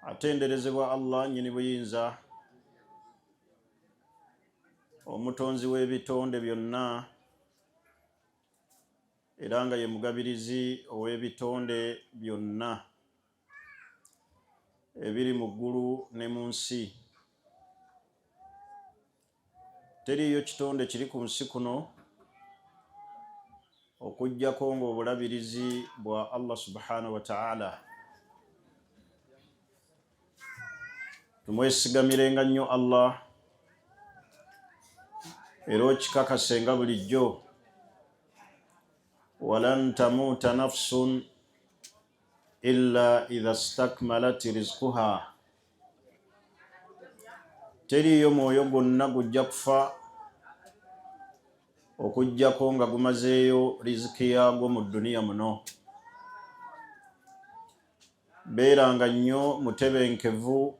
atenderezebwa Allah nyini buyinza omutonzi w'ebitonde byonna era nga ye mugabirizi ow'ebitonde byonna ebiri mu ggulu ne mu nsi. Teriyo kitonde kiri ku nsi kuno okujjako ng'obulabirizi bwa Allah subhanahu wa ta'ala. Tumwesigamirenga nnyo Allah era okikakasenga bulijjo. Walan tamuuta nafsun illa idha stakmalat rizquha. Teriyo mwoyo gwonna gujja kufa okujjako nga gumazeeyo riziki yaagwo mu duniya muno. Beeranga nnyo mutebenkevu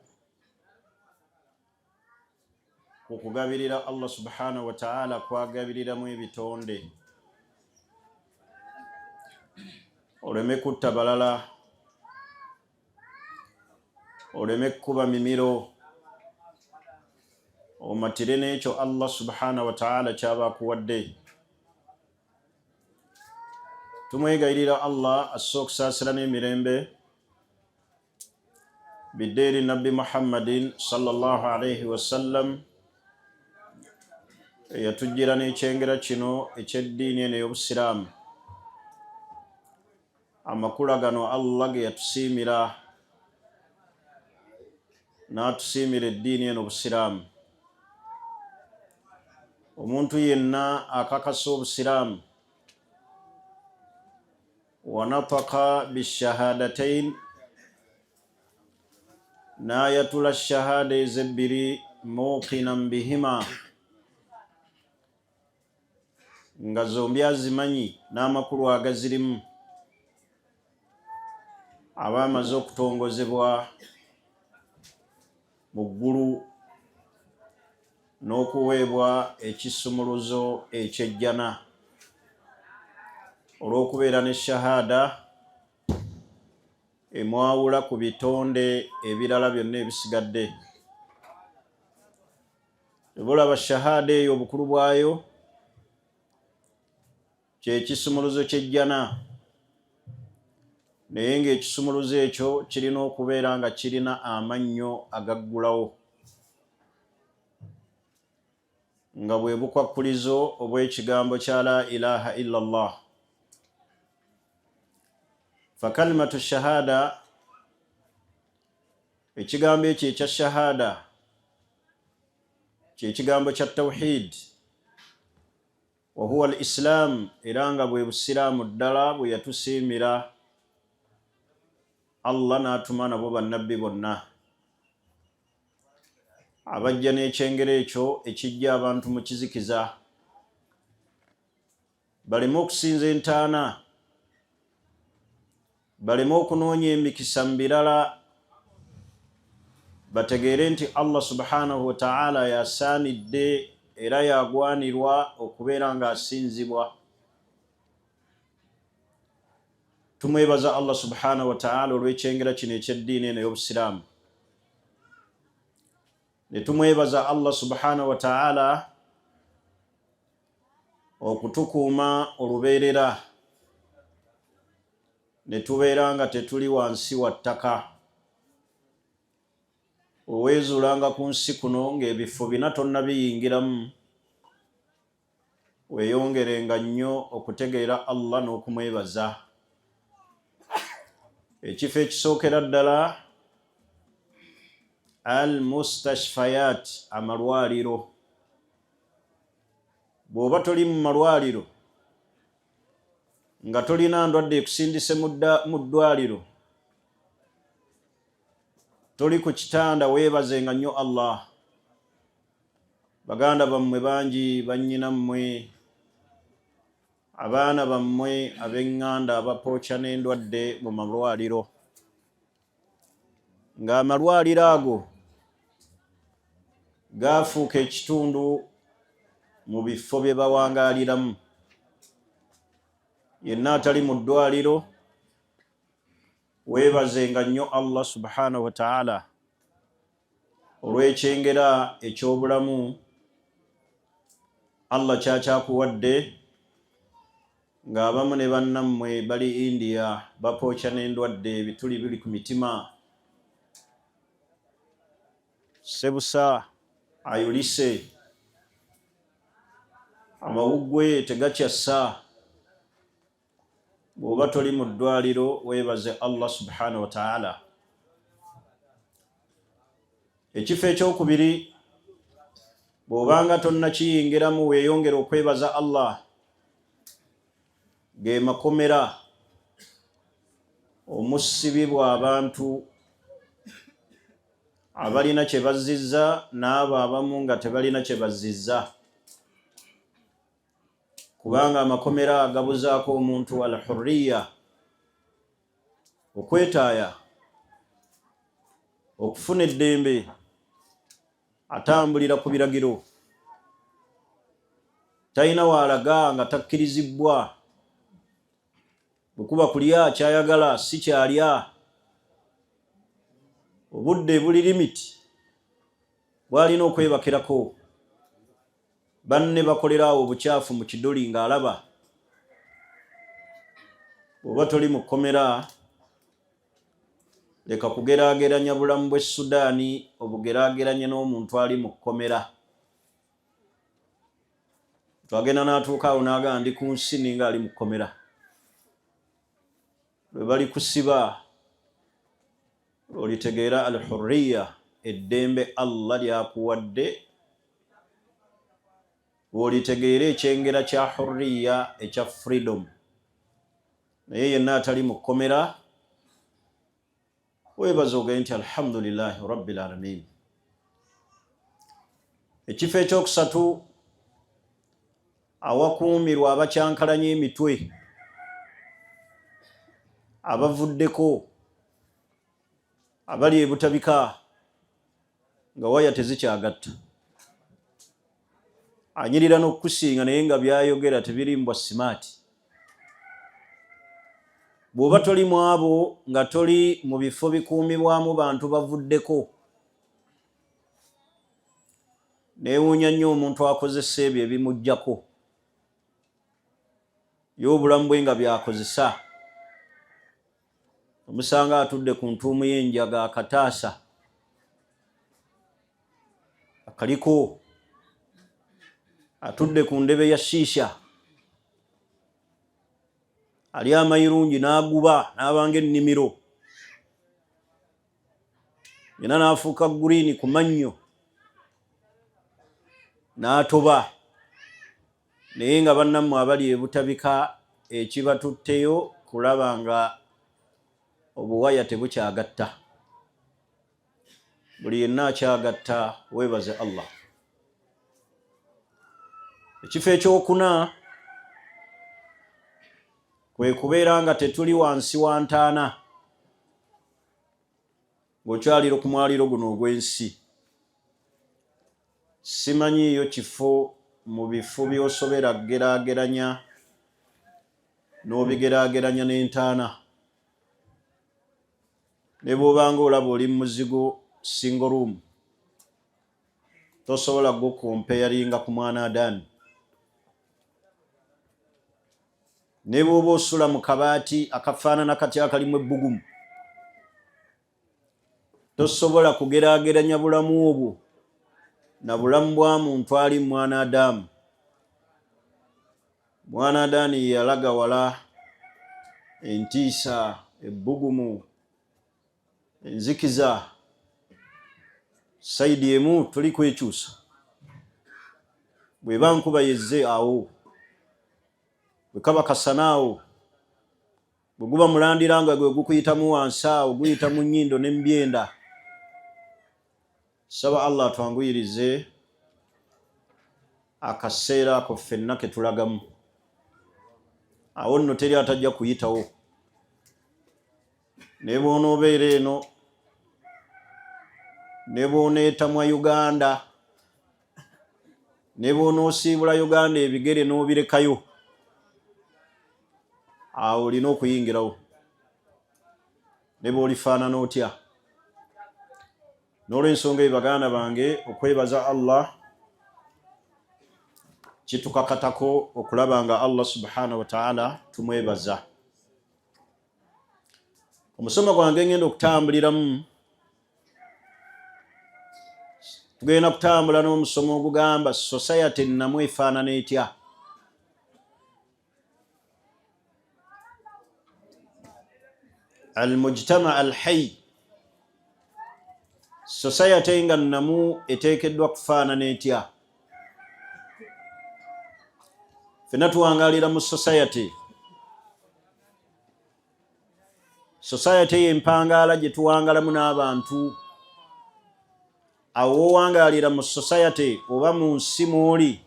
okugabirira Allah subhanahu wa ta'ala kwagabiriramu ebitonde. Oleme kutta balala, oleme kuba mimiro, omatire n'ekyo Allah subhanahu wa ta'ala kyaba akuwadde. Tumwegayirira Allah asse okusaasira n'emirembe biddeeri Nabbi Muhammadin sallallahu alayhi wasallam eyatujjira n'ekyengera kino eky'eddiini eno ey'Obusiraamu. Amakula gano Allah ge yatusiimira n'atusiimira eddiini eno Obusiraamu. Omuntu yenna akakasa Obusiraamu wa nataka bishahadatayn, n'ayatula shahada ezebbiri muqinan bihima, nga zombi azimanyi n'amakulu agazirimu, aba amaze okutongozebwa mu ggulu n'okuweebwa ekisumuluzo ekyejjana olw'okubeera ne shahada emwawula ku bitonde ebirala byonna ebisigadde. Ebulaba shahada eyo obukulu bwayo ky'ekisumuluzo ky'ejjana, naye ng'ekisumuluzo ekyo kirina okubeera nga kirina amannyo agaggulawo, nga bwe bukwakkulizo obw'ekigambo kya la ilaha illallah. Fakalimatu shahada, ekigambo ekyo ekya shahada ky'ekigambo kya tawhid, wa huwa al-islam, era nga bwe busiraamu ddala bwe yatusiimira Allah n'atuma nabo bannabbi bonna abajja n'ekyengero ekyo ekijja abantu mu kizikiza, baleme okusinza entaana, baleme okunoonya emikisa mu birala, bategeere nti Allah subhanahu wa ta'ala yasaanidde era yagwanirwa okubeera ng'asinzibwa. Tumwebaza Allah subhanahu wa ta'ala olw'ekyengera kino eky'eddiini eno ey'Obusiraamu. Ne tumwebaza Allah subhanahu wa ta'ala okutukuuma olubeerera, ne tubeera nga tetuli wansi wa ttaka. Oweezuulanga ku nsi kuno ng'ebifo bina tonna biyingiramu, weeyongerenga nnyo okutegeera Allah n'okumwebaza. Ekifo ekisookera ddala al-mustashfayat, amalwaliro. Bw'oba toli mu malwaliro nga tolina ndwadde ekusindise mu ddwaliro, toli ku kitanda, weebazenga nnyo Allah. Baganda bammwe bangi, bannyinammwe, abaana bammwe ab'eŋŋanda abapookya n'endwadde mu malwaliro, ng'amalwaliro ago gaafuuka ekitundu mu bifo bye bawangaaliramu. Yenna atali mu ddwaliro weebazenga nnyo Allah subhanahu wa ta'ala olw'ekyengera eky'obulamu Allah kyakyakuwadde, ng'abamu ne bannammwe bali India bapookya n'endwadde ebituli biri ku mitima. Sebusa ayulise, amawuggwe tegakyassa. Bw'oba toli mu ddwaliro weebaze Allah subhanahu wa ta'ala. Ekifo ekyokubiri, bw'obanga tonnakiyingiramu weeyongera okwebaza Allah, ge makomera omusibibwa abantu abalina kye bazzizza n'abo abamu nga tebalina kye bazzizza, kubanga amakomera agabuzaako omuntu al-hurriya, okwetaaya, okufuna eddembe, atambulira ku biragiro, talina waalaga nga takkirizibbwa, bwekuba kulya kyayagala si kyalya, obudde buli limiti bwalina okwebakirako, banne bakolerawo obukyafu mu kidoli ng'alaba. Bw'oba toli mu kkomera, leka kugeraageranya bulamu bw'e Sudaani obugeraageranye n'omuntu ali mu kkomera. Twagenda n'atuuka awo n'agamba ndi ku nsi ninga ali mu kkomera. Lwe bali kusiba olitegeera al-hurriya, eddembe Allah lyakuwadde, olitegeera ekyengera kya hurriya ekya freedom. Naye yenna atali mu kkomera weebaza ogende nti alhamdulillahi rabbil alamin. Ekifo ekyokusatu, awakuumirwa abakyankalanya emitwe, abavuddeko, abali ebutabika nga waya tezikyagatta, anyirira n'okukusinga naye nga byayogera tebirimbwa simaati. Bw'oba toli mu abo, nga toli mu bifo bikuumibwamu bantu bavuddeko, neewuunya nnyo omuntu akozesa ebyo ebimuggyako, y'obulamu bwe nga byakozesa. Omusanga atudde ku ntuumu y'enjaga, akataasa akaliko, atudde ku ndebe ya shiisha, ali amayirungi n'aguba n'abanga ennimiro, yena n'afuuka guriini ku mannyo, n'atoba. Naye nga bannammwe abali ebutabika, ekibatutteyo kulaba nga obuwaya tebukyagatta. Buli yenna akyagatta, weebaze Allah. Ekifo ekyokuna, kwe kubeera nga tetuli wansi wa ntaana ng'okyalira ku mwaliro guno ogw'ensi. Simanyiiyo kifo mu bifo by'osobera kugeraageranya n'obigeraageranya n'entaana. Ne bw'obanga olaba oli mu muzigo single room, tosobola gwo kompeyaringa ku mwana Adaani. Ne bw'oba osula mu kabaati akafaanana katya akalimu ebbugumu, tosobola kugeraageranya bulamu obwo na bulamu bwa muntu ali mwana Adaamu. Mwana Adaani yalaga wala entiisa, ebbugumu, enzikiza. Sayidi emu tuli kwekyusa. Bw'eba nkuba yezze awo, bwe kaba kasana awo, bwe guba mulandiranga gwe gukuyitamu wansi awo, guyita mu nnyindo ne mu byenda. Saba Allah atwanguyirize akaseera ako ffenna ke tulagamu. Awo nno teri atajja kuyitawo. Ne bw'onoobeera eno, ne bw'oneetamwa Uganda, ne bw'onoosiibula Uganda ebigere n'obirekayo, awo olina okuyingirawo. ne bw'olifaanana otya. N'olw'ensonga eyo baganda bange, okwebaza Allah kitukakatako okulaba nga Allah subhanahu wa ta'ala tumwebaza. Omusomo gwange ngenda okutambuliramu, tugenda kutambula n'omusomo ogugamba society ennamu efaanana etya. Al-mujtama al-hayy, society nga nnamu eteekeddwa kufaanana etya. Ffenna tuwangalira mu society. Society y'empangaala gye tuwangalamu n'abantu. Awo owangalira mu society oba mu nsi mw'oli,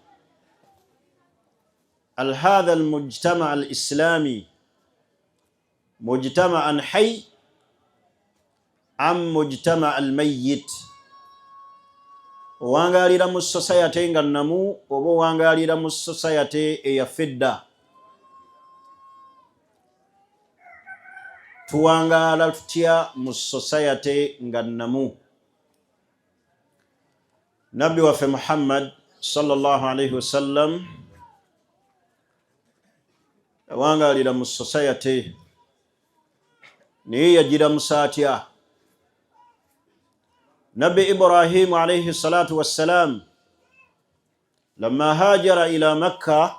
hadha al-mujtama al-islami mujtama'an hayy am mujtama al-mayyit. Owangalira mu society nga nnamu oba owangalira mu society eyafedda. Tuwangala tutya mu society nga nnamu? Nabbi waffe Muhammad sallallahu alayhi wasallam yawangalira mu society, naye yagiramusa atya? Nabbi Ibrahim alayhi salatu wassalam lamma hajara ila Makka,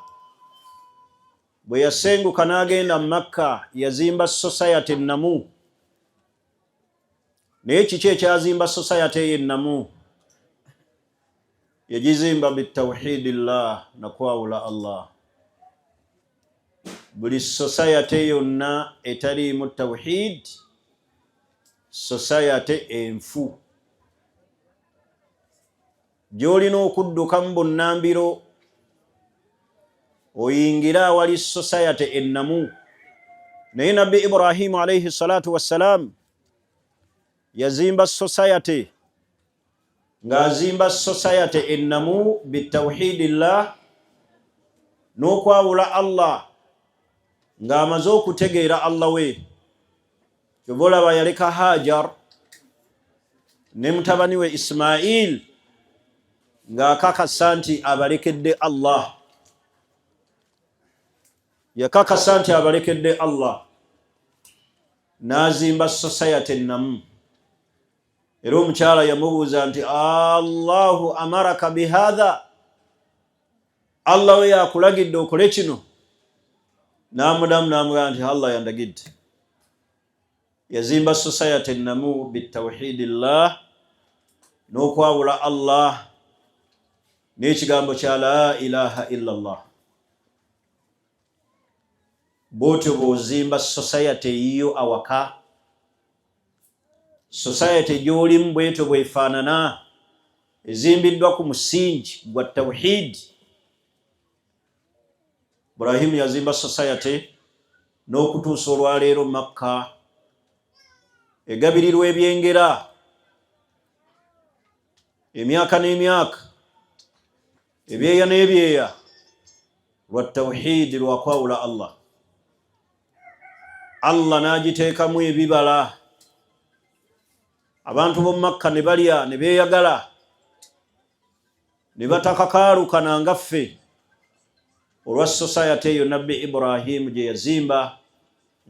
bwe yasenguka n'agenda mu Makka, yazimba society ennamu. Naye kiki ekyazimba society eyo ennamu? Yagizimba bitawhidillah, nakwawula Allah. Buli society yonna etaliimu tawhid, society enfu. Gy'olina okudduka mu bunnambiro oyingira awali society ennamu. Naye Nabbi Ibrahim alayhi salatu wassalam yazimba society, ng'azimba society ennamu bitawhidillah, n'okwawula Allah, ng'amaze okutegeera Allah we. Kyova olaba yaleka Hajar ne mutabani we Ismail ng'akakasa nti abalekedde Allah. Yakakasa nti abalekedde Allah, n'azimba society ennamu. Era omukyala yamubuuza nti Allahu amaraka bihadha, Allah we yakulagidde okole kino? N'amudamu n'amugamba nti Allah yandagidde. Yazimba society ennamu bitawhidillah, n'okwawula Allah n'ekigambo kya la ilaha illallah. Bw'otyo bw'ozimba society eyiyo awaka. Society gy'olimu bw'etyo bw'efaanana, ezimbiddwa ku musingi gwa tawhid. Ibrahim yazimba society n'okutuusa olwaleero Makka egabirirwa ebyengera emyaka n'emyaka, ebyeya n'ebyeya, lwa tawhid, lwa kwawula Allah. Allah n'agiteekamu ebibala. Abantu b'omu Makka ne balya ne beeyagala, ne batakakaalukana nga ffe olwa society eyo Nabbi Ibrahim gye yazimba,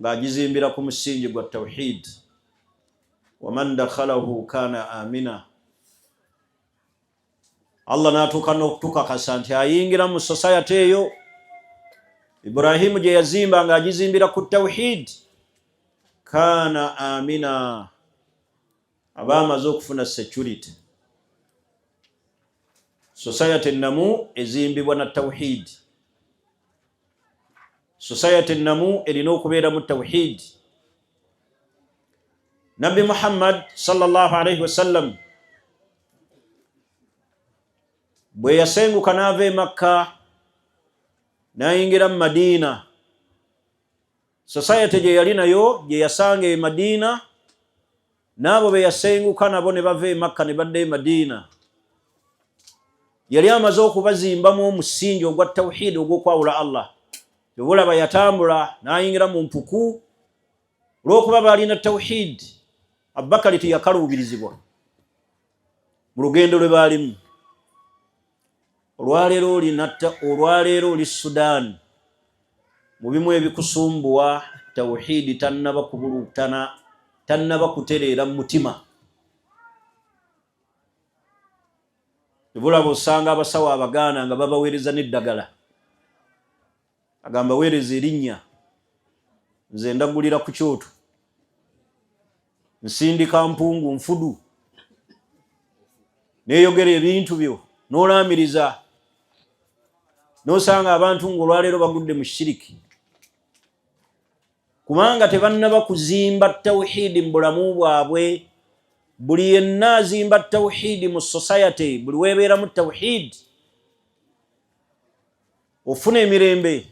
ng'agizimbira ku musingi gwa tawhid. Waman dakhalahu kana amina. Allah n'atuuka n'okutukakasa nti ayingira mu society eyo Ibrahim gye yazimba ng'agizimbira ku tawhid, kana amina, aba amaze okufuna security. Society ennamu ezimbibwa na tawhid. Society ennamu erina okubeera mu tawhid. Nabbi Muhammad sallallahu alayhi wasallam bwe yasenguka n'ava e Makka n'ayingira mu Madina, society gye yali nayo gye yasanga e Madina, n'abo be yasenguka nabo ne bava e Makka ne badda e Madina, yali amaze okubazimbamu omusingi ogwa tawhid ogw'okwawula Allah. Olaba yatambula n'ayingira mu mpuku olw'okuba balina tawhid. Abubakari teyakaluubirizibwa mu lugendo lwe baalimu. Olwaleero oli Sudan, mu bimu ebikusumbuwa tawhidi tannaba kubulutana, tannaba kutereera mu mutima. Ebulaba osanga abasawo abagaana nga babaweereza n'eddagala, agamba weereza erinnya, nze ndagulira ku kyoto, nsindika mpungu nfudu, neeyogera ebintu byo n'olaamiriza, n'osanga abantu ng'olwaleero bagudde mu shiriki, kubanga tebannaba kuzimba tawhidi mu bulamu bwabwe. Buli yenna azimba tawhidi mu society, buli weebeera mu tawhidi ofuna emirembe.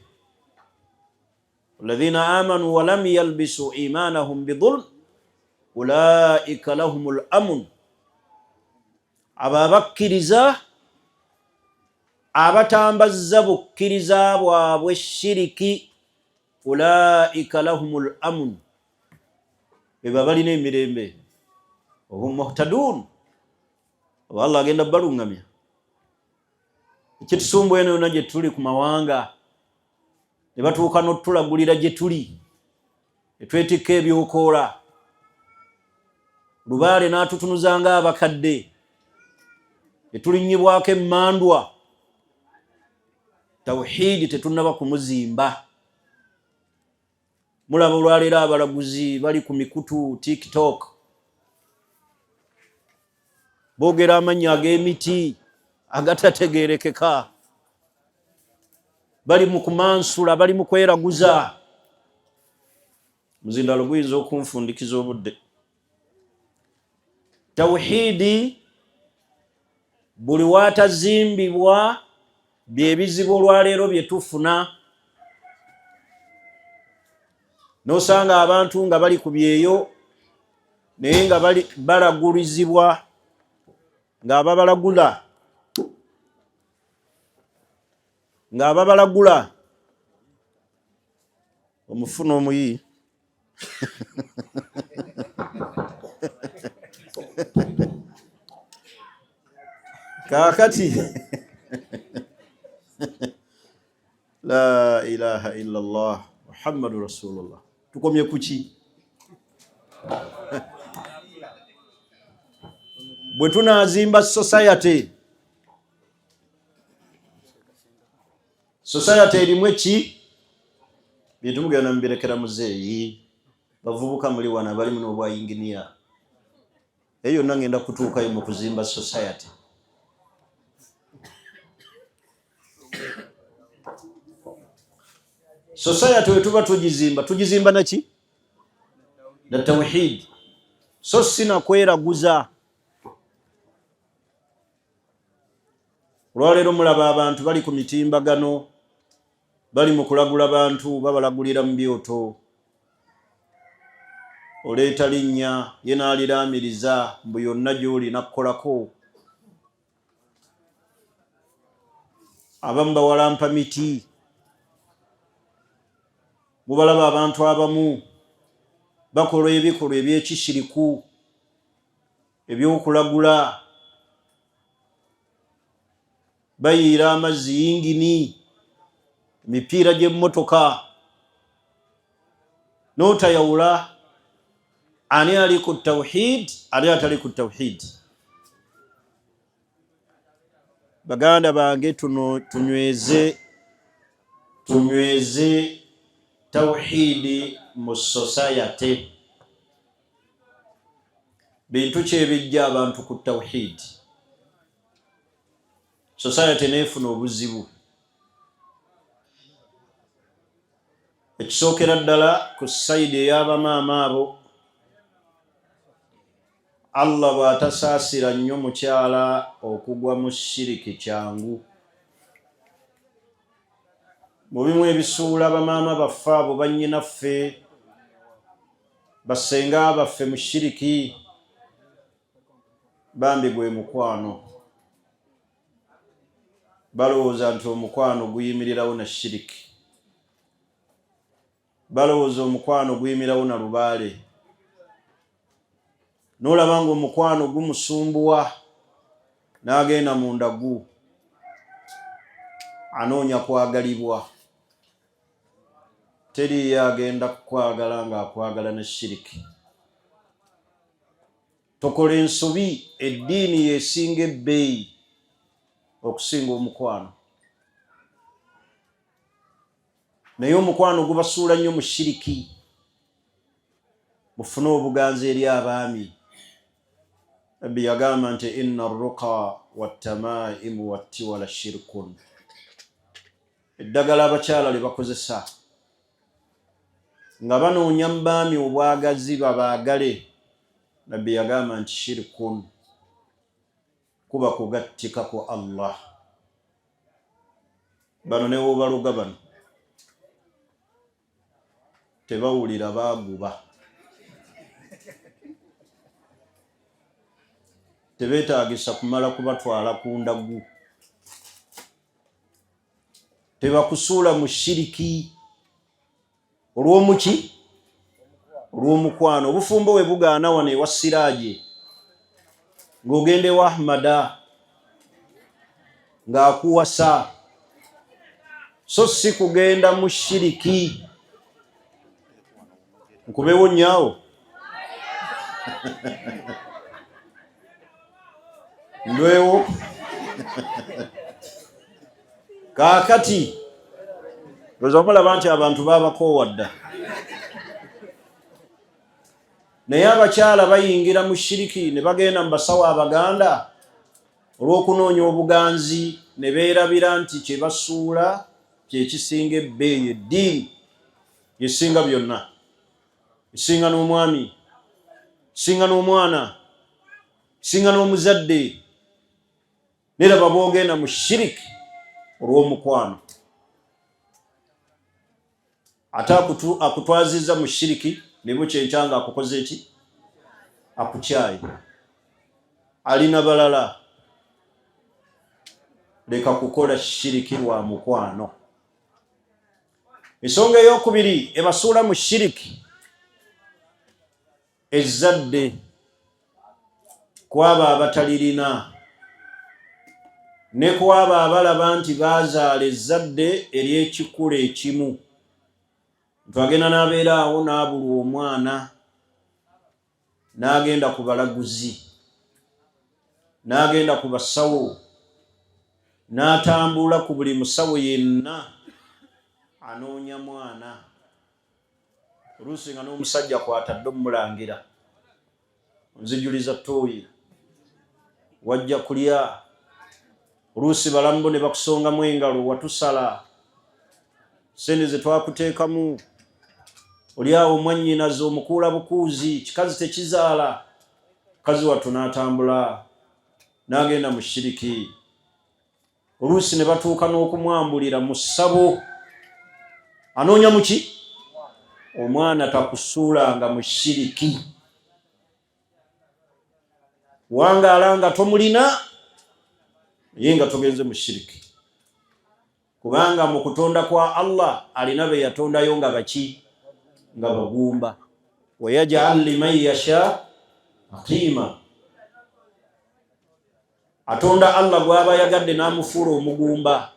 alladhina amanu wa lam yalbisu imanahum bidhulm ulaika lahumul amun. Abo abakkiriza, abatambazza bukkiriza bwabwe shiriki, ulaika lahumul amun, beba balina emirembe. Wahum muhtadun, oba Allah agenda balungamya. Ekitusumbu eno yonna gye tuli ku mawanga, ne batuuka n'otulagulira gye tuli, ne twetikka ebyokoola, lubaale n'atutunuza ng'abakadde, ne tulinnyibwako emmandwa. Tawhidi tetunnaba kumuzimba. Mulaba olwaleero abalaguzi bali ku mikutu TikTok, boogera amannya ag'emiti agatategeerekeka, bali mu kumansula, bali mu kweraguza. Muzindalo guyinza okunfundikiza obudde. Tawhidi buli waatazimbibwa byebizibu olwaleero bye tufuna. N'osanga abantu nga bali ku byeyo, naye nga balagulizibwa, ng'ababalagula omufuna omuyi kaakati la ilaha illallah Muhammadu Rasulullah. Tukomye kuki? Bwe tunaazimba society erimu eki bintu mugenda mubirekera muzeeyi, bavubuka muli wana bali muno obwa engineer, eyo yonna ngenda kutuukayo mu kuzimba society. Society we tuba tugizimba naki? Na tawhid. So sina kweraguza. Olwaleero mulaba abantu bali ku mitimbagano, bali mu kulagula bantu, babalagulira mu byoto. Oleeta linnya, ye n'aliraamiriza, mbu yonna gy'oli nakkolako. Abamu bawalampa miti. Mubalaba abantu abamu bakola ebikolwa eby'ekishiriku, ebyokulagula, bayiira amazzi yingini, emipiira gy'emmotoka, n'otayawula ani ali ku tawhid, ani atali ku tawhid. Baganda bange, tunyweze tawhidi mu society. Bintu ki ebijja abantu ku tawhid? Society neefuna obuzibu. Ekisookera ddala ku sayidi ey'abamaama abo, Allah bw'atasaasira nnyo mukyala okugwa mu shiriki kyangu. Mu bimu ebisuula bamaama baffe abo, bannyinaffe, basenga baffe mu shiriki, bambi gwe mukwano. Balowooza nti omukwano guyimirirawo na shiriki. balowooza omukwano guyimirawo na lubaale, n'olaba nga omukwano gumusumbuwa n'agenda mu ndagu anoonya kwagalibwa. Teriyo agenda kukwagala ng'akwagala ne shiriki. Tokola ensobi, eddiini yesinga ebbeeyi okusinga omukwano. Naye omukwano gubasuula nnyo mu shiriki. Mufune obuganzi eri abaami. Nabbi yagamba nti inna arruqa wattamaimu wattiwala shirkun. Eddagala abakyala lyebakozesa nga banoonya mu baami obwagazi babaagale, Nabbi yagamba nti shirkun, kuba kugattika ku Allah. Bano ne bobaloga bano tebawulira baaguba, tebeetaagisa kumala kubatwala ku ndagu, tebakusuula mu shiriki. Olw'omuki? Olw'omukwano. Obufumbo we bugaana wano ewa Siraaje ng'ogende wa Ahmada ng'akuwasa, so si kugenda mu shiriki. Nkubeewo nnyawo ndwewo kaakati lowooza mulaba nti abantu baabakoowadda. Naye abakyala bayingira mu shiriki ne bagenda mu basawo Abaganda olw'okunoonya obuganzi, ne beerabira nti kye basuula kye kisinga ebbeeyi. Eddiini yesinga byonna, esinga n'omwami, esinga n'omwana, esinga n'omuzadde. Neraba boogenda mu shiriki olw'omukwano. Ate akutwaziza mu shiriki ne bukyenkya nga akukoze eki? Akukyaye. Alina balala. Leka kukola shiriki lwa mukwano. Ensonga ey'okubiri ebasuula mu shiriki, ezzadde kwaba abatalirina ne kwaba abalaba nti baazaala ezzadde ery'ekikula ekimu. Twagenda n'abeera awo n'abulwa omwana, n'agenda ku balaguzi, n'agenda ku basawo, n'atambula ku buli musawo yenna anoonya mwana. Oluusi nga n'omusajja kwatadde omulangira, nzijuliza ttooyi, wajja kulya. Oluusi balambo ne bakusongamu engalo, watusala, sente ze twakuteekamu, oli awo mwannyinaze omukuula bukuuzi, kikazi tekizaala. Mukazi wattu n'atambula n'agenda mu shiriki. Oluusi ne batuuka n'okumwambulira mu ssabo. Anoonya muki? Omwana takusuulanga mu shiriki. Wangaala nga tomulina naye nga togenze mu shiriki. Kubanga mu kutonda kwa Allah alina be yatondayo nga baki? Nga bagumba. Wayaj'al liman yasha aqima. Atonda Allah gwaba yagadde n'amufuula omugumba.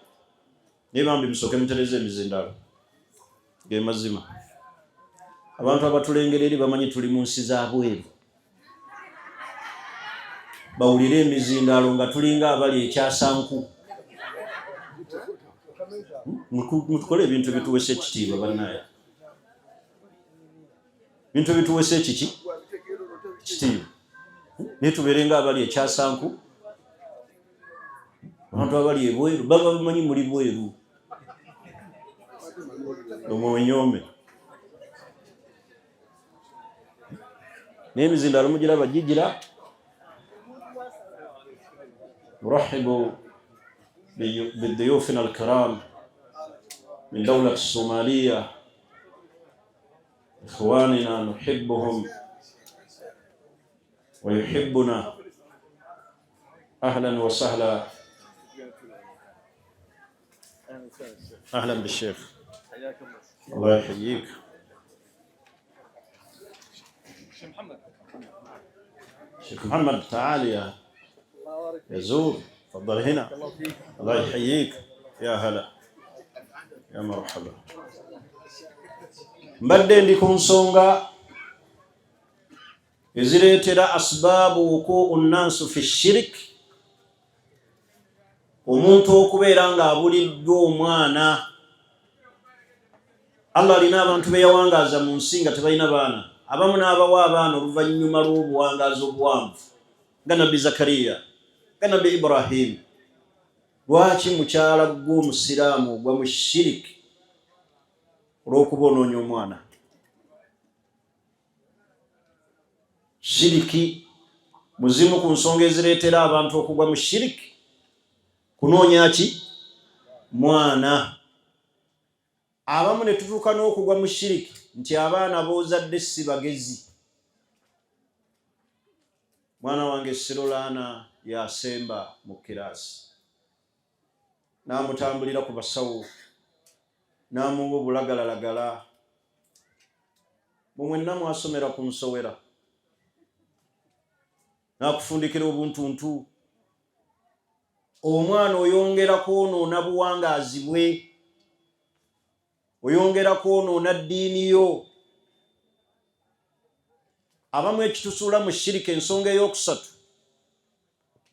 Naye bambi musooke mutereze emizindalo ge mazima. Abantu abatulengera eri bamanyi tuli mu nsi za bweru. Bawulire emizindalo nga tulinga abali ekyasanku. Mutukole ebintu bituwesa ekitiibwa bannaye. Bintu bituwesa ekiki? Ekitiibwa. Naye tubeere nga abali ekyasanku. Abantu abali ebweru baba bamanyi muli bweru. Omwonyome. Naye emizindalo mugiraba gigira. نرحب بضيوفنا الكرام من دولة الصومالية، إخواننا نحبهم ويحبنا. أهلا وسهلا. أهلا بالشيخ. الله يحييك. شيخ محمد تعال يا زور، تفضل هنا. الله يحييك. يا هلا يا مرحبا. mbadde ndi ku nsonga ezireetera asbaabu wuku'u nnaasu fi shirk, omuntu okubeera ng'abuliddwa omwana. Allah alina abantu be yawangaaza mu nsi nga tebalina baana, abamu n'abawa abaana oluvannyuma lw'obuwangaazi obuwanvu nga nabbi Zakariya, nga nabbi Ibrahim. Lwaki mukyala gw'omusiraamu ogwa mu shiriki olw'okuba onoonya omwana? Shiriki muzimu ku nsonga ezireetera abantu okugwa mu shiriki, kunoonya ki? Mwana. Abamu ne tutuuka n'okugwa mu shiriki nti abaana boozadde si bagezi. Mwana wange Sirolaana yasemba mu kiraasi, n'amutambulira ku basawo, n'amuwa obulagalalagala. Mwenna mwasomera ku nsowera, n'akufundikira obuntuntu. Omwana oyongera kwonoona buwangaazi bwe, oyongera kwonoona ddiini yo. Abamu ekitusuula mu shiriki, ensonga ey'okusatu,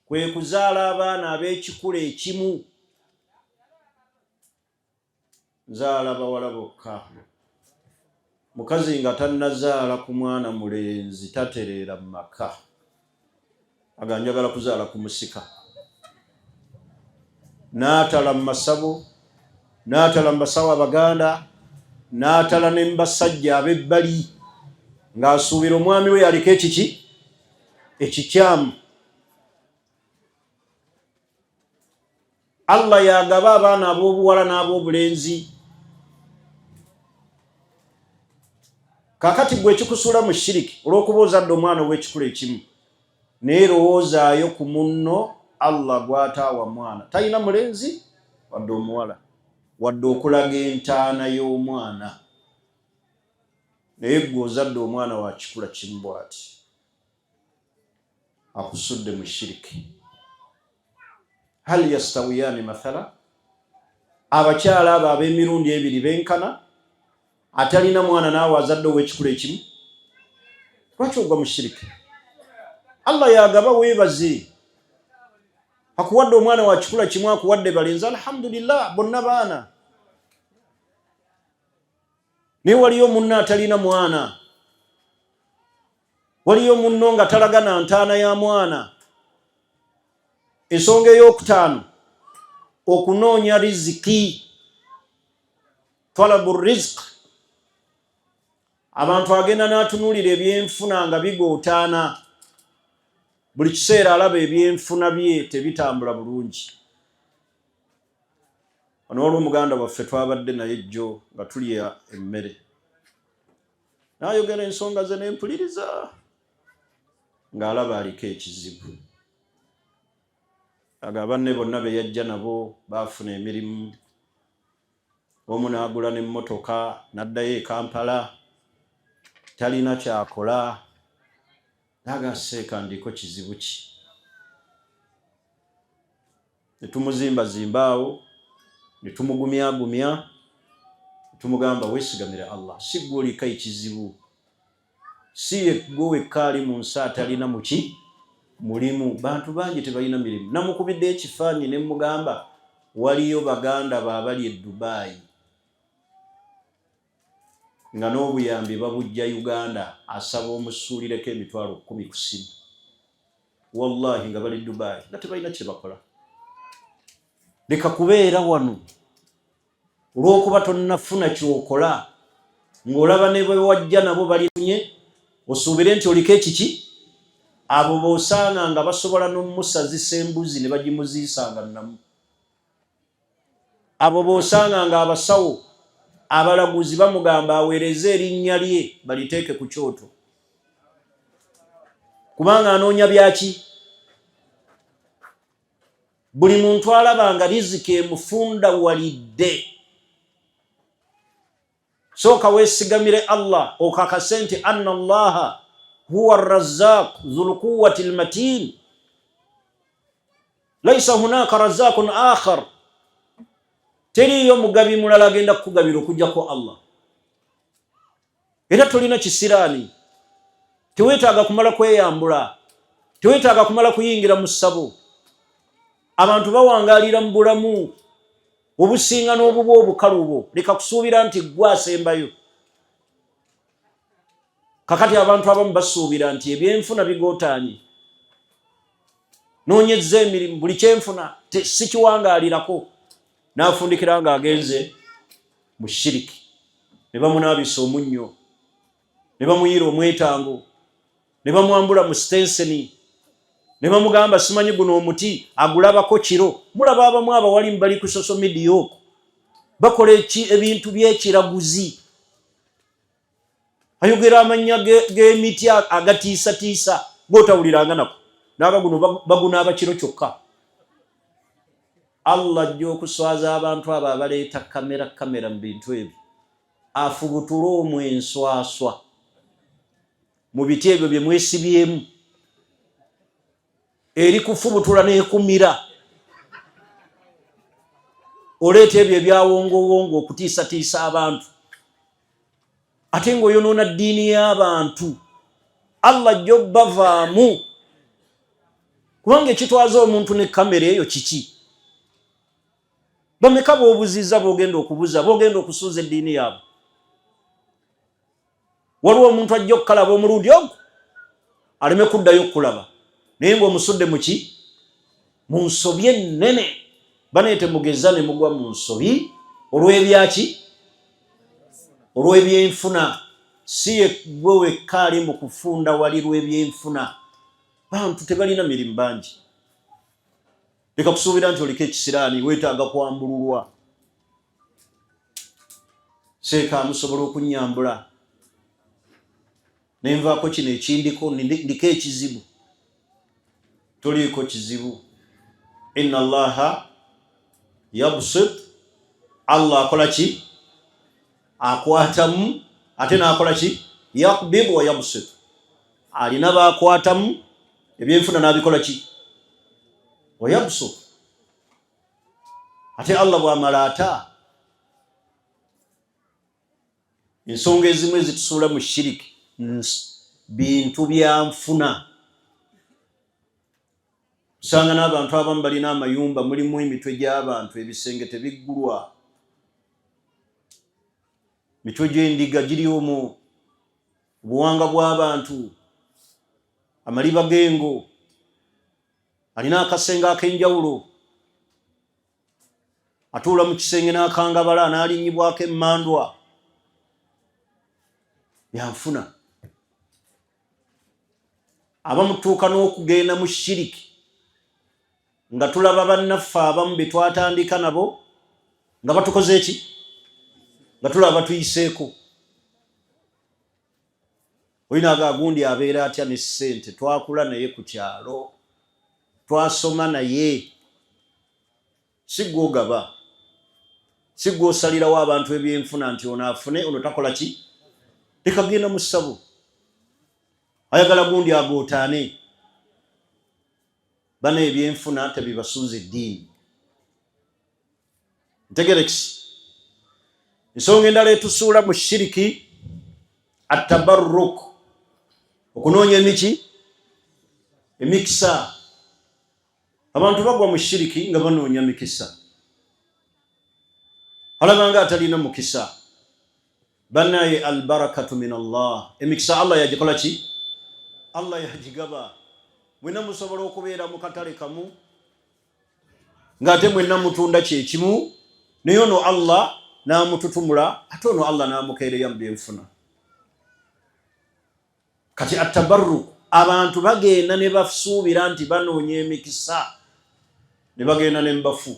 kwe kuzaala abaana ab'ekikula ekimu. Nzaala bawala bokka. Mukazi nga tannazaala ku mwana mulenzi tatereera mu maka, aga njagala kuzaala ku musika. N'atala mu masabo, n'atala mu basawo Abaganda, n'atala ne mu basajja ab'ebbali, ng'asuubira omwami we yaliko ekiki? Ekikyamu. Allah yagaba abaana ab'obuwala n'ab'obulenzi. Kakati gwe ekikusuula mu shiriki olw'okuba ozadde omwana ow'ekikula ekimu, naye lowoozaayo ku munno Allah gw'ataawa mwana. Talina mulenzi wadde omuwala, wadde okulaga entaana y'omwana, naye gwe ozadde omwana wa kikula kimu bw'ati, akusudde mu shiriki. Hal yastawiyaani mathala? Abakyala abo ab'emirundi ebiri benkana? Atalina mwana naawe azadde ow'ekikula ekimu? Lwaki ogwa mu shiriki? Allah yagaba weebaze. Akuwadde omwana wa kikula kimu, akuwadde balenzi, alhamdulillah, bonna baana. Naye waliyo munno atalina mwana, waliyo munno nga talagana ntaana ya mwana. Ensonga ey'okutaano, okunoonya riziki, talabu rizq. Abantu agenda n'atunuulira ebyenfuna nga bigootaana, buli kiseera alaba ebyenfuna bye tebitambula bulungi. Ono waliwo muganda waffe twabadde naye jjo nga tulya emmere, n'ayogera ensonga ze n'empuliriza, ng'alaba aliko ekizibu. Aga banne bonna be yajja nabo baafuna emirimu, omu n'agula n'emmotoka n'addayo e Kampala, talina kyakola. Nagaseeka ndiko kizibu ki? Ne tumuzimbazimba, ne tumugumyagumya, ne tumugamba weesigamire Allah, si ggwe oliko ekizibu, si ye ggwe wekka ali mu nsi atalina muki? Mulimu. Bantu bangi tebalina mirimu. Namukubidde ekifaanyi ne mugamba waliyo baganda baabali e Dubai nga n'obuyambi babujja Uganda, asaba omusuulireko emitwalo 10 ku simu. Wallahi nga bali Dubai nga tebalina kye bakola. Leka kubeera wano olw'okuba tonnafuna kyokola, ng'olaba ne bwe wajja nabo balifunye, osuubire nti oliko ekiki? Abo b'osanga nga basobola n'omusazisa embuzi ne bagimuziisanga namu. Abo b'osanga nga abasawo abalaguzi bamugamba aweereze erinnya lye baliteeke ku kyoto, kubanga anoonya byaki? Buli muntu alaba nga riziki emufunda walidde. Sooka weesigamire Allah, okakase nti anna Allaha huwa ar-razzaq dhul quwwati al-matin laysa hunaka razzaqun akhar. Teriyo mugabi mulala agenda kukugabira okujjako Allah. Era tolina kisiraani. Teweetaaga kumala kweyambula. Teweetaaga kumala kuyingira mu ssabo. Abantu bawangaalira mu bulamu obusinga n'obuba obukalu bwo. Leka kusuubira nti gwe asembayo. Kakati abantu abamu basuubira nti ebyenfuna bigootaanye. Noonyezza emirimu, buli kyenfuna sikiwangaalirako. N'afundikira ng'agenze mu shiriki. Ne bamunaabisa omunnyo. Ne bamuyiira omwetango. Ne bamwambula mu stenseni. Ne bamugamba simanyi guno omuti agulabako kiro. Mulaba abamu abawalimu bali ku social media okwo. Bakola ebintu by'ekiraguzi. Ayogera amannya g'emiti agatiisatiisa g'otawuliranga nako. Naaba guno bagunaaba kiro kyokka. Allah ajja okuswaza abantu abo abaleeta kamera mu bintu ebyo. Afubutula omwenswaswa mu biti ebyo bye mwesibyemu. Eri kufubutula n'ekumira. Oleeta ebyo ebyawongowongo okutiisatiisa abantu. Ate ng'oyonoona ddiini y'abantu. Allah ajja obbavaamu. Kubanga ekitwaza omuntu ne kamera eyo kiki? Bameka b'obuziza b'ogenda okubuza, b'ogenda okusuuza eddiini yaabwe. Waliwo omuntu ajja okukalaba omulundi ogwo aleme kuddayo okulaba. Naye ng'omusudde mu ki? Mu nsobi ennene. Baneete mugeza ne mugwa mu nsobi olw'ebyaki? Olw'ebyenfuna. Si ye gwe wekka ali mu kufunda wali lw'ebyenfuna. Bantu tebalina mirimu bangi. Leka kusuubira nti oliko ekisiraani weetaaga kwambululwa. Seeka musobola okunnyambula. Ne nvaako kino ekindiko ndiko ekizibu. Toliiko kizibu. Inna Allaha yabsit. Allah akola ki? Akwatamu ate n'akola ki? Yaqbid wa yabsit. Alina baakwatamu ebyenfuna n'abikola ki? Wa yabsit. Ate Allah bw'amala ata. Ensonga ezimu ezitusuula mu shiriki bintu byanfuna. Usanga n'abantu abamu balina amayumba mulimu emitwe gy'abantu, ebisenge tebiggulwa. Mitwe gy'endiga giri omwo, obuwanga bw'abantu, amaliba g'engo, alina akasenge ak'enjawulo, atuula mu kisenge n'akangabala n'alinnyibwako emmandwa. Byanfuna. Abamutuuka n'okugenda mu shiriki nga tulaba bannaffe abamu be twatandika nabo nga batukoze eki? Nga tulaba tuyiseeko. Olina agagundi abeera atya ne ssente, twakula naye ku kyalo, twasoma naye. Si gwe ogaba, si gwe osalirawo abantu ebyenfuna nti ono afune ono takola ki? Leka genda mu ssabo. Ayagala gundi agootaane. Bana ebyenfuna tebibasuuza eddiini. Ntegerekisi. Ensonga endala etusuula mu shiriki at-tabarruk. Okunoonya emiki? Emikisa. Abantu bagwa mu shiriki nga banoonya mikisa. Alabanga atalina mukisa. Bannaye albarakatu min Allah. Emikisa Allah yagikola ki? Allah yagigaba. Mwenna musobola okubeera mu katale kamu ng'ate mwenna mutunda kyekimu, naye ono Allah n'amututumula, ate ono Allah n'amukeereya mu byenfuna. Kati at-tabarruk, abantu bagenda ne basuubira nti banoonya emikisa, ne bagenda ne mbafu.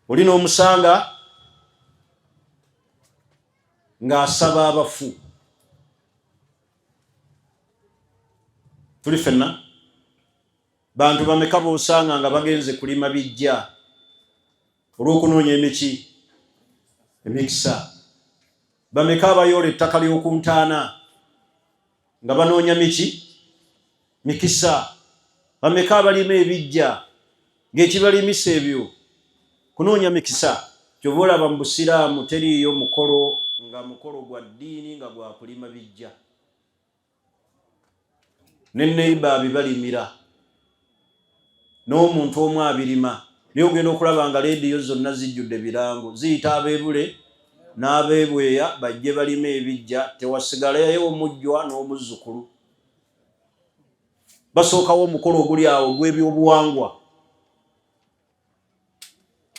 Oli n'omusanga ng'asaba abafu. Tuli fenna bantu bameka b'osanga nga bagenze kulima bijja olw'okunoonya emikisa. Bameka abayoola ettaka ly'okuntaana nga banoonya mikisa. Bameka abalima ebijja ng'ekibalimisa ebyo kunoonya mikisa. Kyova olaba mu Busiraamu teriiyo mukolo nga mukolo gwa ddiini nga gwa kulima bijja. Ne neighbor abibalimira, n'omuntu omu abirima. Naye ogenda okulaba nga leediyo zonna zijjudde birango, ziyita abeebule n'abeebweya bajje balime ebijja, tewasigalayo omujjwa n'omuzzukulu. Basookawo omukolo oguli awo gw'ebyobuwangwa.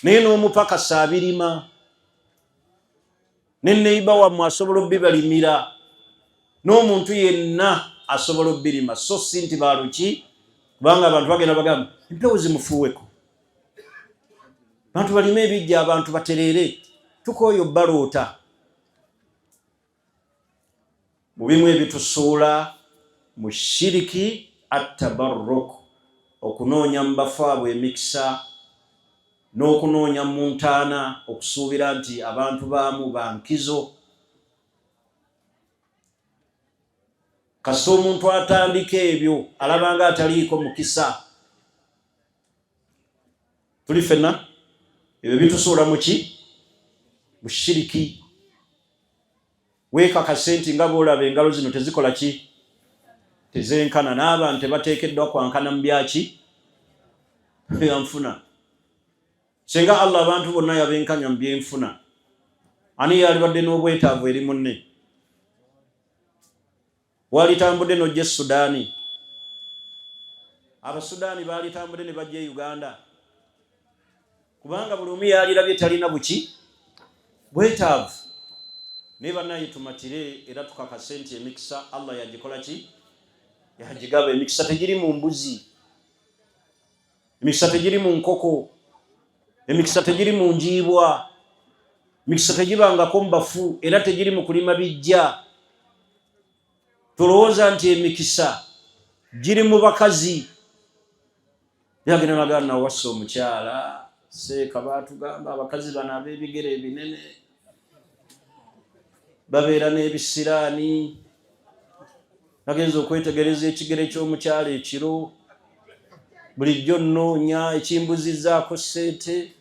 Naye n'omupakasi abirima, ne neighbor wammwe asobola obibalimira, n'omuntu yenna asobola obirima, so si nti baluki, kubanga abantu bagenda bagamba empewo zimufuuweko. Abantu balime ebijja, abantu batereere, tukooyo baloota. Mu bimu ebitusuula mu shiriki at-tabarruk, okunoonya mu bafaabwe emikisa, n'okunoonya mu ntaana, okusuubira nti abantu baamu bankizo. Kasita omuntu atandika ebyo alabanga ataliiko mukisa. Tuli ffenna ebyo bitusuula mu ki? Mu shiriki. Weekakase nti nga bw'olaba engalo zino tezikola ki? Tezenkana. N'abantu tebateekeddwa kwankana mu byaki? Byanfuna. Senga Allah abantu bonna yabenkanya mu byenfuna, ani yalibadde n'obwetaavu eri munne? Walitambudde n'ojja Sudaani, Abasudaani balitambudde ne bajja Uganda, kubanga buli omu yalirabye talina buki? Bwetaavu. Naye bannaye tumatire era tukakase nti emikisa Allah yagikola ki? Yagigaba. Emikisa tegiri mu mbuzi, emikisa tegiri mu nkoko, emikisa tegiri mu njiibwa, emikisa tegibangako mu bafu, era tegiri mu kulima bijja. Tulowooza nti emikisa giri mu bakazi. Yagenda nagana wassa omukyala, seeka baatugamba abakazi bano ab'ebigere ebinene babeera n'ebisiraani. Nagenza okwetegereza ekigere ky'omukyala ekiro, bulijjo nnoonya ekimbuzizzaako ssente,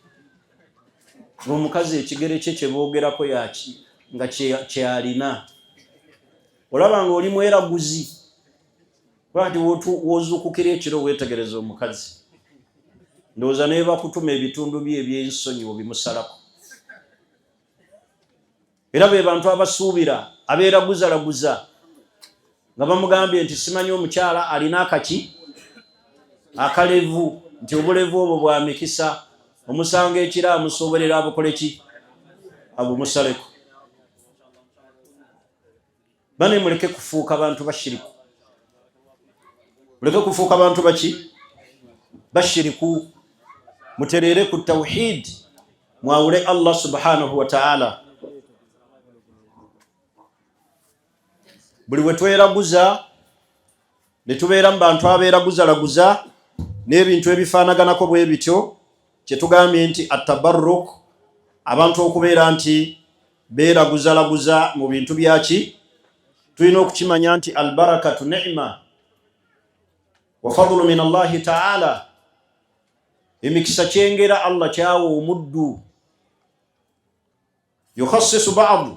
ng'omukazi ekigere kye kye boogerako nga kyalina. Olaba nga oli mweraguzi, lwati woozuukukira ekiro weetegereza omukazi. Ndowooza naye bakutuma ebitundu bye eby'ensonyi obimusalako. Era be bantu abasuubira, abeeraguzalaguza, nga bamugambye nti simanyi omukyala alina akaki? Akalevu, nti obulevu obwo bwa mikisa, omusanga ekira amusoberera abukole ki? Abumusaleko. Bane muleke kufuuka bantu bashiriku. Muleke kufuuka bantu baki? Bashiriku. Mutereere ku tawhid, mwawule Allah subhanahu wa ta'ala. Buli we tweraguza ne tubeera mu bantu abeeraguzalaguza n'ebintu ebifaanaganako bwe bityo, kye tugambye nti at-tabarruk, abantu okubeera nti beeraguzalaguza mu bintu byaki, tulina okukimanya nti albarakatu ni'ma wa fadlu min Allahi ta'ala. Emikisa kyengera Allah kyawa omuddu. Yukhassisu ba'd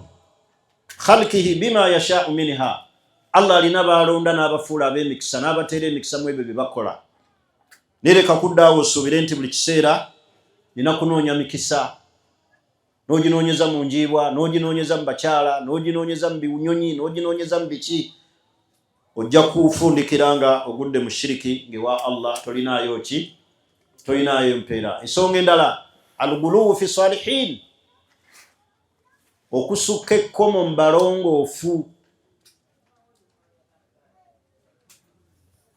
khalqihi bima yasha'u minha. Allah alina balonda n'abafuula ab'emikisa n'abateera emikisa mu ebyo bye bakola. Nereka kuddaawo osuubire nti buli kiseera nina kunoonya mikisa. N'oginoonyeza mu njiibwa, n'oginoonyeza mu bakyala, n'oginoonyeza mu binyonyi, n'oginoonyeza mu biki, ojja kufundikira nga ogudde mu shiriki ng'ewa Allah tolinaayo ki? Tolinaayo mpeera. Ensonga endala, al-ghuluwu fi salihin, okusukka ekkomo mu balongoofu.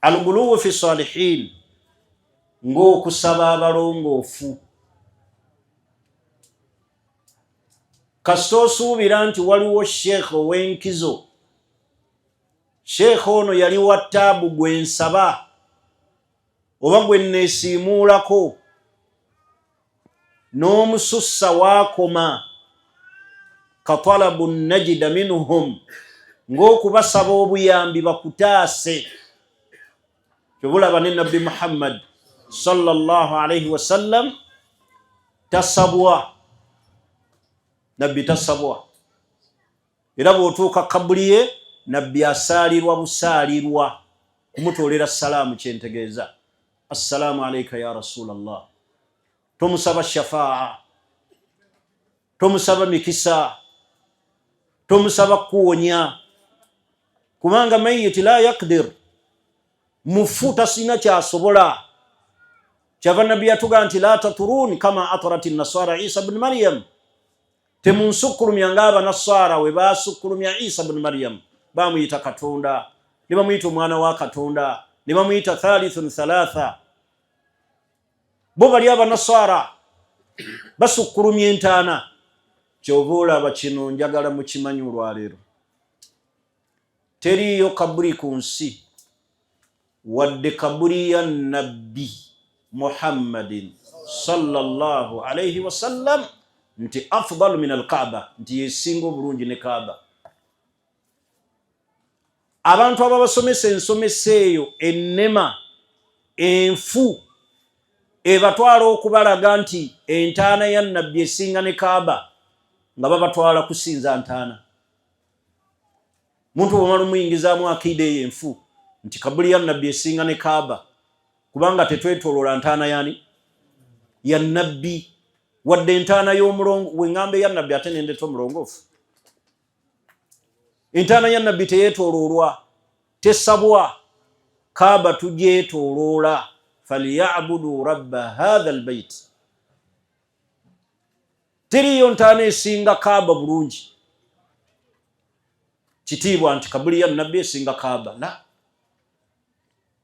Al-ghuluwu fi salihin, ng'okusaba abalongoofu. Kasita osuubira nti waliwo sheekh ow'enkizo, sheekh ono yali wa ttaabu gwe nsaba oba gwe neesiimuulako, n'omusussa waakoma, katalabu najida minhum, ng'okubasaba obuyambi bakutaase. Kyobulaba ne Nabbi Muhammad sallallahu alayhi wasallam tasabwa, Nabbi tasabwa. Era bw'otuuka kabuli ye Nabbi asaalirwa busaalirwa, kumutolera salaamu kyentegeeza, assalaamu alayka ya Rasulallah. Tomusaba shafaa, tomusaba mikisa, tomusaba kuwonya, kubanga mayiti la yakdir, mufu tasina kyasobola. Kyava Nabbi yatuga nti la taturuni kama atarati nasara Isa ibn Maryam, temunsukkulumya ng'Abanasara we basukkulumya Isa ibn Maryam. Bamuyita Katonda, ne bamuyita omwana wa Katonda, ne bamuyita thalithun thalatha. Bo bali Abanasara basukkulumya entaana. Kyova olaba kino njagala mukimanyi olwaleero, teriyo kabuli ku nsi wadde kabuli ya Nabbi Muhammadin sallallahu alayhi wasallam nti afdalu min al-Kaaba, nti yesinga obulungi ne Kaaba. Abantu ababasomesa ensomesa eyo ennema enfu ebatwala okubalaga nti entaana ya Nabbi esinga ne Kaaba, nga babatwala kusinza ntaana. Muntu bw'omala omuyingizaamu akiida eyo enfu nti kabuli ya Nabbi esinga ne Kaaba, kubanga tetwetoloola ntaana yani ya Nabbi, wadde entaana y'omulongo. Wengamba ya Nabbi ate nendeta omulongoofu. Entaana ya Nabbi teyeetooloolwa, tesabwa. Kaaba tugyetooloola. falyabudu rabba hadha albayt. Teriyo ntaana esinga Kaaba bulungi, kitiibwa nti kabuli ya Nabbi esinga Kaaba, la.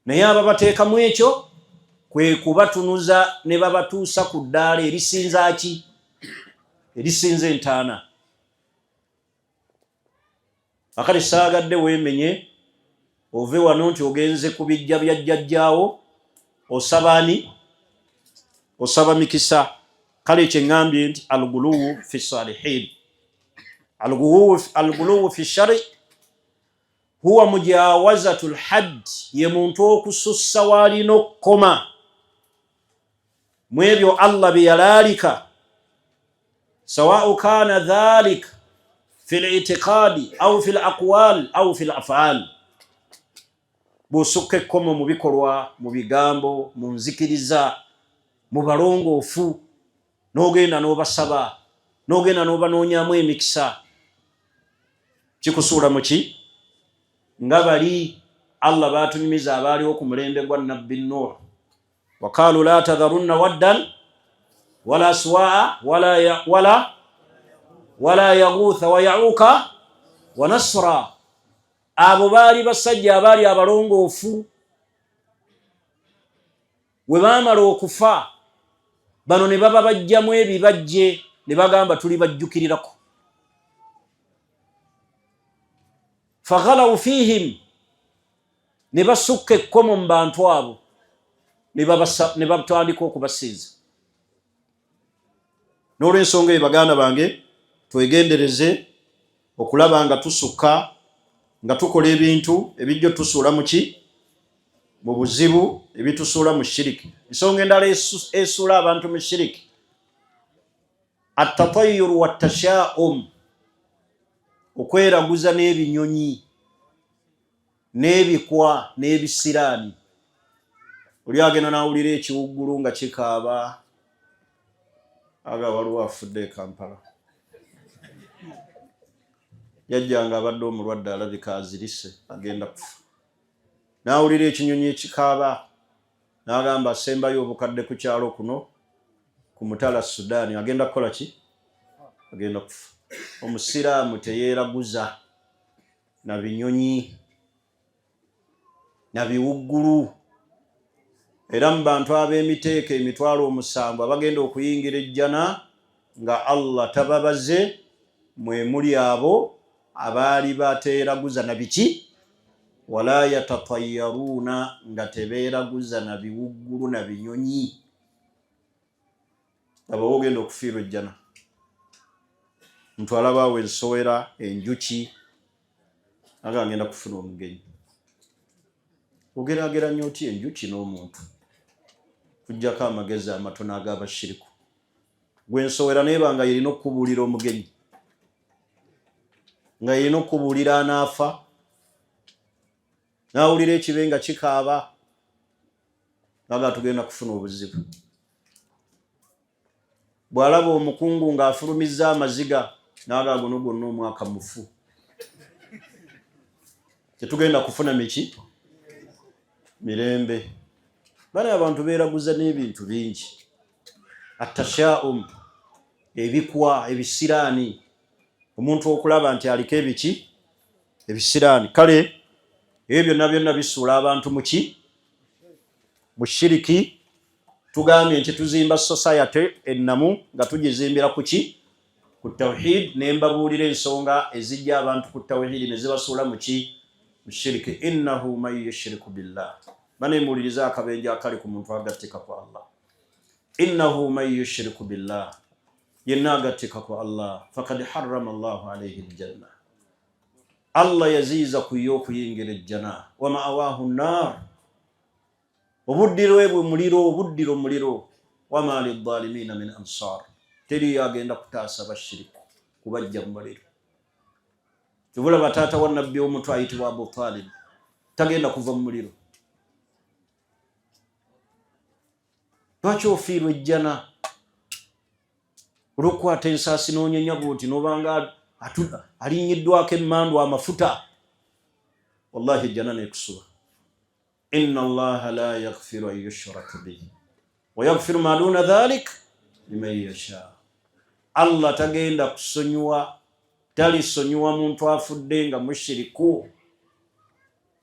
Naye ababateekamu ekyo kwe kubatunuza ne babatuusa ku ddaala erisinza ki? Erisinza entaana. Akati saagadde weemenye ove wano nti ogenze ku bijja bya jjajjaawo osaba ani? Osaba mikisa. Kale ekyo ngambye nti alguluwu fi salihin, alguluwu fi shari huwa mujawazatul hadd, ye muntu okusussa waalina okukoma mu ebyo Allah bye yalaalika, sawa'u kana dhalika fi al-i'tiqadi aw fi al-aqwal aw fi al-af'al. Bw'osukka ekkomo mu bikolwa, mu bigambo, mu nzikiriza, mu balongoofu, n'ogenda n'obasaba, n'ogenda n'obanoonyaamu emikisa, kikusuula mu ki? Nga bali Allah baatunyumiza abaaliwo ku mulembe gwa Nabbi Nuh, wa qaalu la tadharunna waddan wala suwaa wala yaghutha wa ya'uka wa nasra. Abo baali basajja abaali abalongoofu. We baamala okufa, bano ne baba bajjamu ebibajje ne bagamba tuli bajjukirirako. Faghalaw fihim, ne basukka ekkomo mu bantu abo ne batandika okubasinza. N'olw'ensonga eyo baganda bange, twegendereze okulaba nga tusukka, nga tukola ebintu ebijja tusuula mu ki? Mu buzibu, ebitusuula mu shiriki. Ensonga endala esuula abantu mu shiriki, at-tatayyur wa tashaa'um, okweraguza n'ebinyonyi n'ebikwa n'ebisiraani. Oli agenda n'awulira ekiwuggulu nga kikaaba, aga waliwo afudde e Kampala. Yajjanga abadde omulwadde alabika azirise agenda kufa. N'awulira ekinyonyi ekikaaba n'agamba asembayo obukadde ku kyalo kuno ku mutala Sudaani, agenda kukola ki? Agenda kufa. Omusiraamu teyeeraguza na binyonyi na biwuggulu. Era mu bantu ab'emiteeka emitwalo 7 abagenda okuyingira ejjana nga Allah tababaze, mwe muli abo abaali bateeraguza na biki? Wala yatatayyaruna, nga tebeeraguza na biwuggulu na binyonyi. Abo ogenda okufiirwa ejjana. Muntu alabaawo ensowera, enjuki, agenda kufuna omugenyi. Ogerageranya otya enjuki n'omuntu? Kujjako amagezi amatono ag'abashiriku. Gwensowera neba nga yerina okubuulira omugenyi, nga yerina okubuulira anaafa, n'awulira ekibe nga kikaaba, nga tugenda kufuna obuzibu. Bw'alaba omukungu ng'afulumizza amaziga, n'aga guno gwonna omwaka mufu. Tetugenda kufuna miki? Mirembe. Bale abantu beeraguza n'ebintu bingi. Atashaum, ebikwa, ebisiraani. Omuntu okulaba nti aliko ebiki? Ebisiraani. Kale, ebyo byonna bisuula abantu muki? Mu shiriki. Tugambye nti tuzimba society ennamu nga tugizimbira kuki? Ku tawhid. Nembabuulira ensonga ezijja abantu ku tawhid ne zibasuula muki? Mu shiriki. Innahu man yushriku billah. Banemuuliriza akabenje akali ku muntu agattika ku Allah. Innahu man yushriku billah, yenna agattika ku Allah, faqad harrama Allahu alayhi aljanna. Allah yaziiza kuyo okuyingira ejjana. Wa ma'awahu nnar, obuddiro bwe muliro. Wa ma lidh-dhalimina min ansar, teri agenda kutaasa bashiriku kubajja mu muliro. Tubula bataata wa nabbi omuntu ayitibwa Abu Talib tagenda kuva mu muliro. Lwaki ofiirwa ejjana? Olw'okukwata ensaasi n'onyenya bw'oti n'obanga alinyiddwako emmandu amafuta, wallahi ejjana n'ekusuba. Inna Allaha la yaghfiru an yushraka bihi wa yaghfiru ma duna dhalik liman yasha. Allah tagenda kusonyiwa, talisonyiwa muntu afudde nga mushiriku.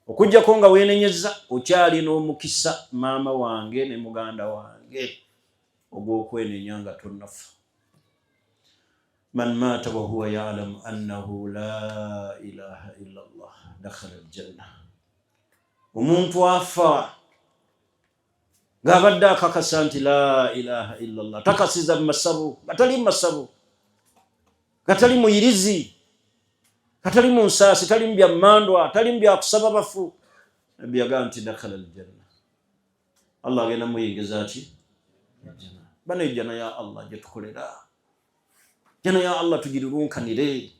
Okujjako nga weenenyezza okyali n'omukisa maama wange ne muganda wange ogw'okwenenya nga tonnafa. Man mata wa huwa ya'lamu annahu la ilaha illa Allah dakhala aljanna. Omuntu afa ng'abadde akakasa nti la ilaha illa Allah, takasiza mu masabu, gatali mu masabu, gatali muyirizi, katali mu nsaasi, tali mu byammandwa, tali mu byakusaba bafu. Nabbi yagamba nti dakhala aljanna. Allah agenda muyingiza ki? Ejjana. Bano ejjana ya Allah gye tukolera. Jjana ya Allah tugirunkanire.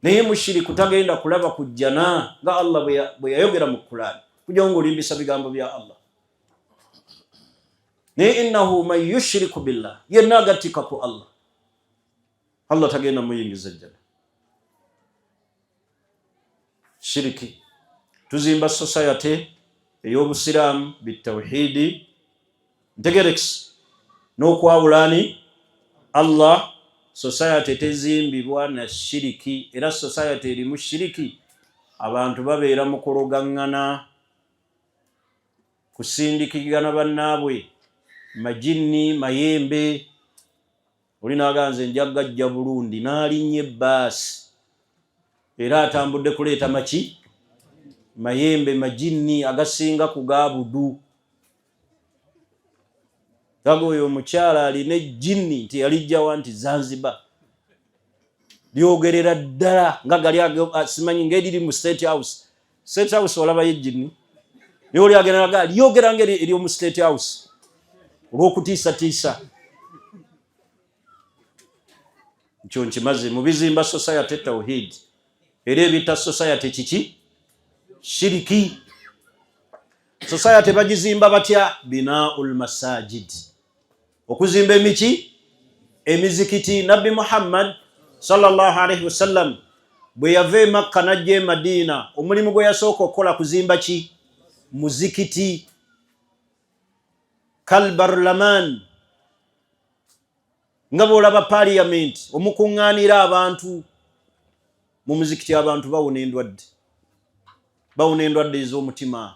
Naye mushiriku tagenda kulaba ku jjana nga Allah bwe yayogera mu Qur'an. Kujja ng'olimbisa bigambo bya Allah. Naye innahu man yushriku billah, yenna agattika ku Allah, Allah tagenda muyingiza ejjana. Shiriki. Tuzimba society ey'obusiraamu bitawhidi, ntegerekisi n'okwawulani Allah. Society tezimbibwa na shiriki, era society erimu shiriki abantu babeera mu kologaŋŋana, kusindikigana bannaabwe, majini, mayembe. Oli n'aganze njagajja Burundi n'alinnye ebbaasi era atambudde kuleeta maki? Mayembe, majini agasinga ku gaabudu. Gago oyo omukyala alina ejjini nti yalijjawa nti Zanzibar, lyogerera ddala nga gali simanyi ng'eriri mu State House. State House olabayo ejjini naye oli agenda lyogera ngeri ery'omu State House olw'okutiisatiisa. Ekyo nkimaze mu bizimba society tawhid, era ebita society kiki? Shiriki. Society bagizimba batya? Binaul masajid, okuzimba emiki? Emizikiti. Nabbi Muhammad sallallahu alaihi wasallam bwe yava e Makka n'ajja e Madina, omulimu gwe yasooka okukola kuzimba ki? Muzikiti. Kalbarlaman, nga bw'olaba parliament omukuŋŋaanira abantu mu muzikiti, abantu bawona endwadde ez'omutima.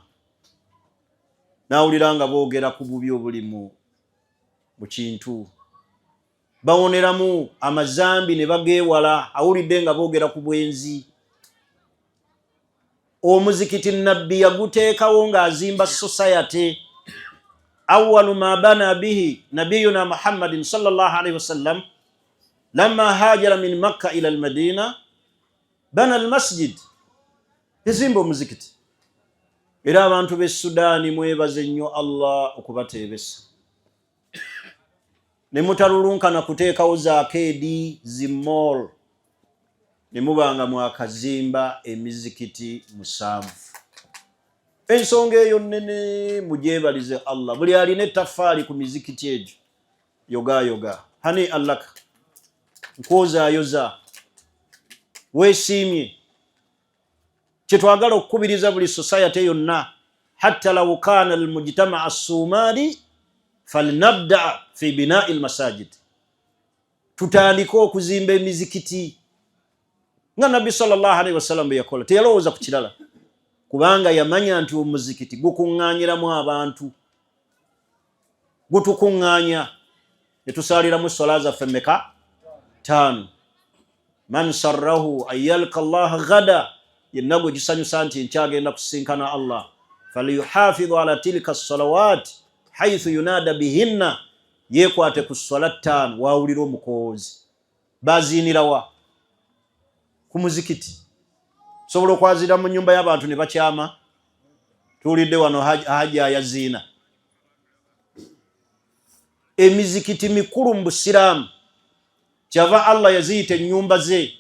Nawulira nga boogera ku bubi obuli mu kintu, bawoneramu amazambi ne bageewala. Awulidde nga boogera ku bwenzi. Omuzikiti nabbi yaguteekawo ng'azimba society. Awwalu ma bana bihi nabiyuna Muhammadin sallallahu alaihi wasallam lamma hajara min Makka ila al-Madina bana al-masjid. yazimba omuzikiti. Era abantu b'e Sudaani mwebaze nnyo Allah okubateebesa. Ne mutalulunkana kuteekawo zaakeedi zi mall, ne mubanga mwakazimba emizikiti 7. Ensonga eyo nnene mugyebalize Allah. Buli alina ettaffaali ku mizikiti egyo yoga hani allaka, nkwozaayoza, weesiimye. Kyetwagala okukubiriza buli society yonna, hatta law kana almujtama as-Somali falnabda fi bina'i almasajid, tutandika okuzimba emizikiti nga Nabbi sallallahu alaihi wasallam bwe yakola. Teyalowooza ku kirala, kubanga yamanya nti omuzikiti gukuŋŋaanyiramu abantu, gutukuŋŋaanya ne tusaaliramu swala zaffe mmeka? 5. Man sarrahu an yalqa Allah ghada, yenna gwe gisanyusa nti nkyagenda kusinkana Allah, falyuhafidhu ala tilka as-salawat haythu yunada bihinna, yeekwate ku swala 5 waawulira omukoozi. Baziinirawa? Ku muzikiti. Sobola okwazira mu nnyumba y'abantu ne bakyama. Tuwulidde wano haja yaziina. Emizikiti mikulu mu Busiraamu kyava Allah yaziyita ennyumba ze,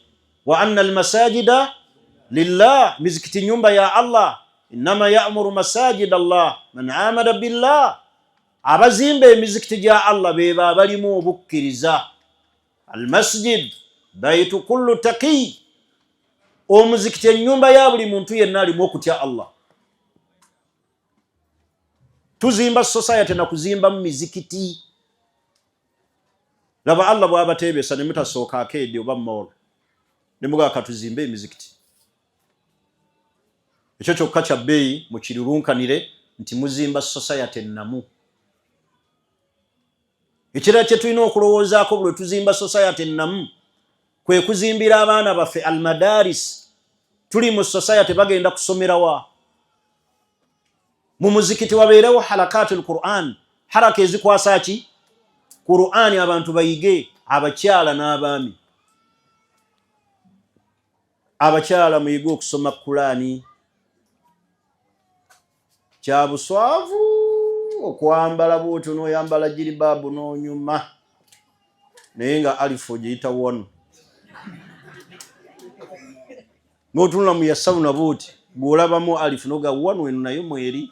wa anna almasajida lillah, mizikiti nyumba ya Allah. Innama ya'muru masajida Allah man amana billah, abazimba emizikiti gya Allah beba abalimu obukkiriza. Almasjid baitu kullu taqi, omuzikiti ennyumba ya buli muntu yenna alimu okutya Allah. Tuzimba society na kuzimba mu mizikiti. Laba Allah bw'abateebesa ne mutasooka akeedi oba mall, ne mugaka tuzimbe emizikiti. Ekyo kyokka kya bbeeyi mukirulunkanire nti muzimba society ennamu. Ekirala kye tulina okulowoozaako buli tuzimba society ennamu kwe kuzimbira abaana baffe almadaris. Tuli mu society bagenda kusomerawa. Mu muzikiti wabeerewo halakatul Qur'an, haraka ezikwasa ki? Qur'ani, abantu bayige, abakyala n'abaami. Abakyala muyige okusoma Qur'ani. Kya buswavu okwambala bw'otyo n'oyambala jiribabu n'onyuma, naye nga alifu ogiyita 1. N'otunula mu yasawuna bw'oti bw'olabamu alifu n'oga 1 eno nayo mweri.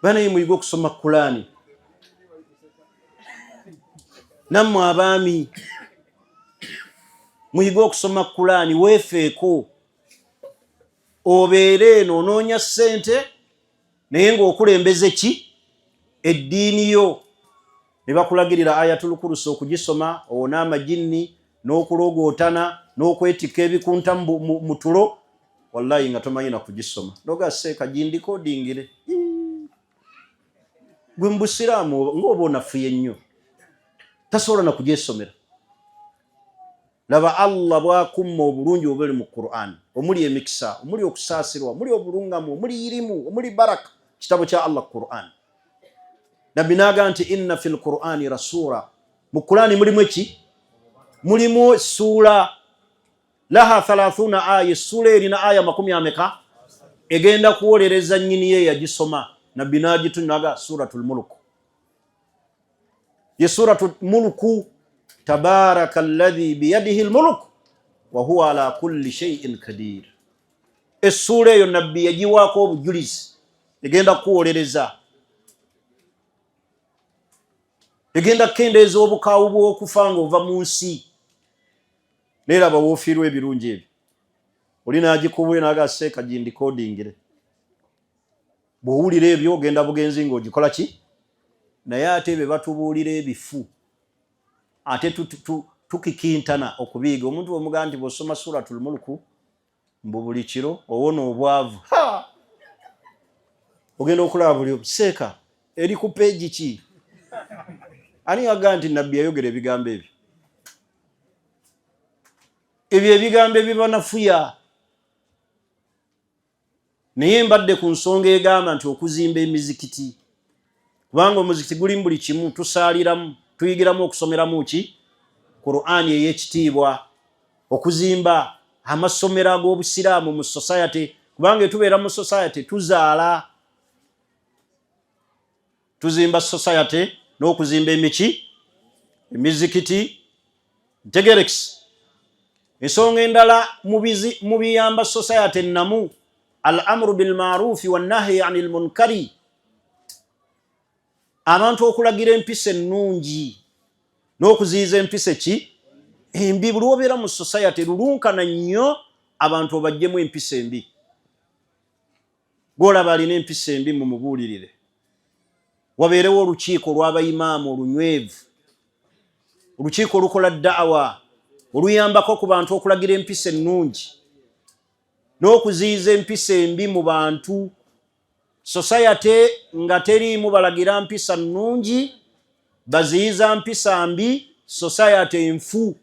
Banaye muyige okusoma Qur'ani. Nammwe abaami muyige okusoma Qur'ani, weefeeko. Obeere eno onoonya ssente naye ng'okulembeze ki? Eddiini yo. Ne bakulagirira Ayatul Kursi okugisoma, owona amajinni, n'okulogootana, n'okwetikka ebikunta mu tulo, wallahi nga tomanyi na kugisoma. Noga seeka gindikoodingire. Gwe mu Busiraamu ng'oba onafuye nnyo, tasobola na kugyesomera. Laba Allah bw'akumma obulungi obuli mu Qur'an, omuli emikisa, omuli okusaasirwa, omuli obulungamu, omuli irimu, omuli baraka. Kitabo kya Allah Qur'an. Nabbi n'agamba nti inna fil Qur'ani rasula, mu Qur'ani mulimu eki? Mulimu sura laha 30 aya, sura erina aya 10 egenda kuwolereza nnyini ye yagisoma. Nabbi n'agitunaga suratul mulk. Ye suratul mulku, tabaraka alladhi biyadihi almulk wa huwa ala kulli shay'in kadir. Essura eyo nabbi yagiwaako obujulizi, egenda kuwolereza, egenda kukendeeza obukaawu bw'okufa ng'ova mu nsi. Neera bawoofirwa ebirungi ebyo. Oli n'agikubwe n'aga seeka gindikoodingire. Bw'owulira ebyo ogenda bugenzi ng'ogikola ki? Naye ate be batubuulira ebifu, ate tukikintana okubiiga. Omuntu bw'omugamba nti bw'osoma suratul mulku mbu buli kiro owona obwavu, ogenda okulaba buli seeka eri ku peegi ki? Ani agamba nti nabbi yayogera ebigambo ebyo? Ebyo ebigambo ebibanafuya. Naye mbadde ku nsonga egamba nti okuzimba emizikiti, kubanga omuzikiti gulimu buli kimu. Tusaaliramu, tuyigiramu okusomeramu ki? Qur'ani ey'ekitiibwa. Okuzimba amasomero ag'obusiraamu mu society, kubanga tubeera mu society tuzaala, tuzimba society n'okuzimba emizikiti ntegerekisi. Ensonga endala mu biyamba society namu al amru bil maarufi wan nahyi anil munkari, abantu okulagira empisa ennungi n'okuziyiza empisa embi. Buli obeera mu society lulunkana nnyo abantu obajjemu empisa embi. Gwolaba alina empisa embi mumubuulirire. Wabeerewo olukiiko lw'abayimaamu olunywevu, olukiiko olukola da'awa oluyambako ku bantu okulagira empisa ennungi n'okuziyiza empisa embi mu bantu. Society nga teriimu balagira mpisa nnungi, baziyiza mpisa mbi, society enfu.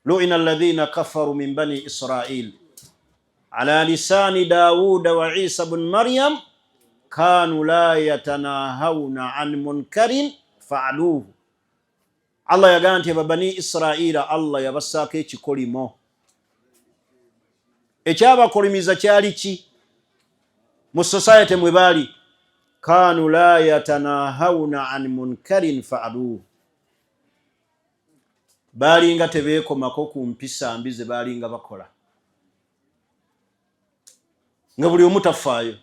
lu'ina alladhina kafaru min bani Israil ala lisani Dawuda wa Isa ibn Maryam kanu la yatanahawna an munkarin fa'aluhu. Allah yagamba nti bani Israila Allah yabassaako ekikolimo. Ekyabakolimiza kyali ki? Mu society mwe baali, kanu la yatanahawna an munkarin fa'aluhu, balinga tebeekomako ku mpisa mbi ze balinga bakola, nga buli omu tafaayo.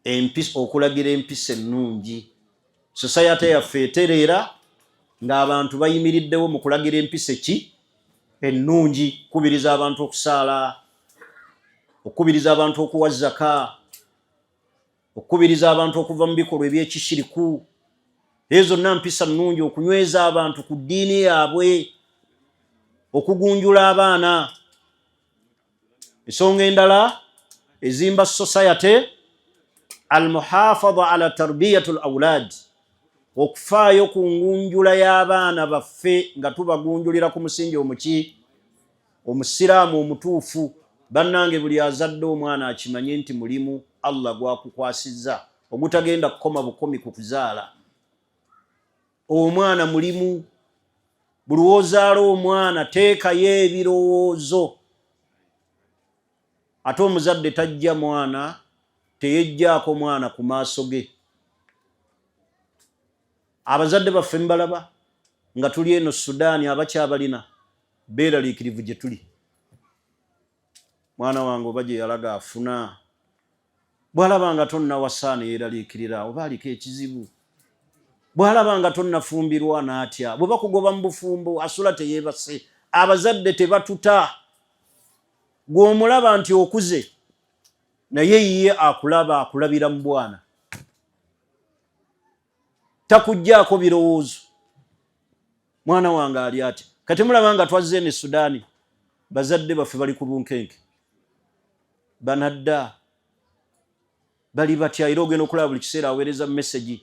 Empisa, okulagira empisa ennungi. Society yaffe etereera ng'abantu bayimiriddewo mu kulagira empisa ennungi, kubiriza abantu okusaala, okubiriza abantu okuwa zaka, okubiriza abantu okuva mu bikolwa eby'ekishiriku. Ezo zonna mpisa nnungi, okunyweza abantu ku ddiini yaabwe, okugunjula abaana. Ensonga endala ezimba society almuhafadha ala tarbiyatul awlad, okufaayo ku ngunjula y'abaana baffe nga tubagunjulira ku musingi omusiraamu omutuufu. Bannange, buli azadde omwana akimanye nti mulimu Allah gwakukwasizza ogutagenda kukoma bukomi ku kuzaala. Omwana mulimu. Buli wozaala omwana teekayo ebirowoozo. Ate omuzadde tajja mwana, teyejjaako mwana ku maaso ge. Abazadde baffe mbalaba nga tuli eno Sudaani, abakyabalina beeraliikirivu gye tuli. Mwana wange oba gye yalaga afuna, bw'alaba nga tonnawasaana yeeraliikirira, oba aliko ekizibu. Bw'alaba nga tonnafumbirwa n'atya, bwe bakugoba mu bufumbo asula teyeebase. Abazadde tebatuta. Gw'omulaba nti okuze, naye ye akulaba, akulabira mu bwana, takugjaako birowoozo. Mwana wange ali ati. Kati mulaba nga twazze ne Sudaani, bazadde baffe bali ku bunkenke, banadda bali batya. Era ogenda okulaba buli kiseera aweereza message.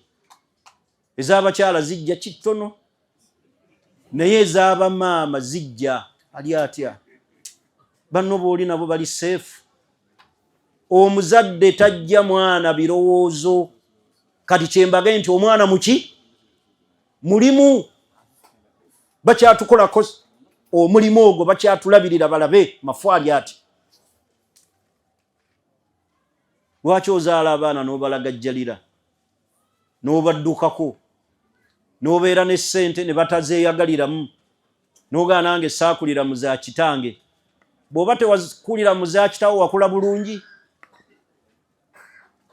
Ez'abakyala zijja kitono, naye ez'abamaama zijja. Ali atya. Banno booli nabo bali safe. Omuzadde tajja mwana birowoozo. Kati kyembage nti omwana mulimu. Bakyatukolako omulimu ogwo, bakyatulabirira balabe mafaali ati. Lwaki ozaala abaana n'obalagajjalira, n'obaddukako, n'obeera ne ssente ne batazeeyagaliramu, n'ogaa nange saakulira mu za kitange? Bw'oba tewakulira mu za kitawo wakula bulungi.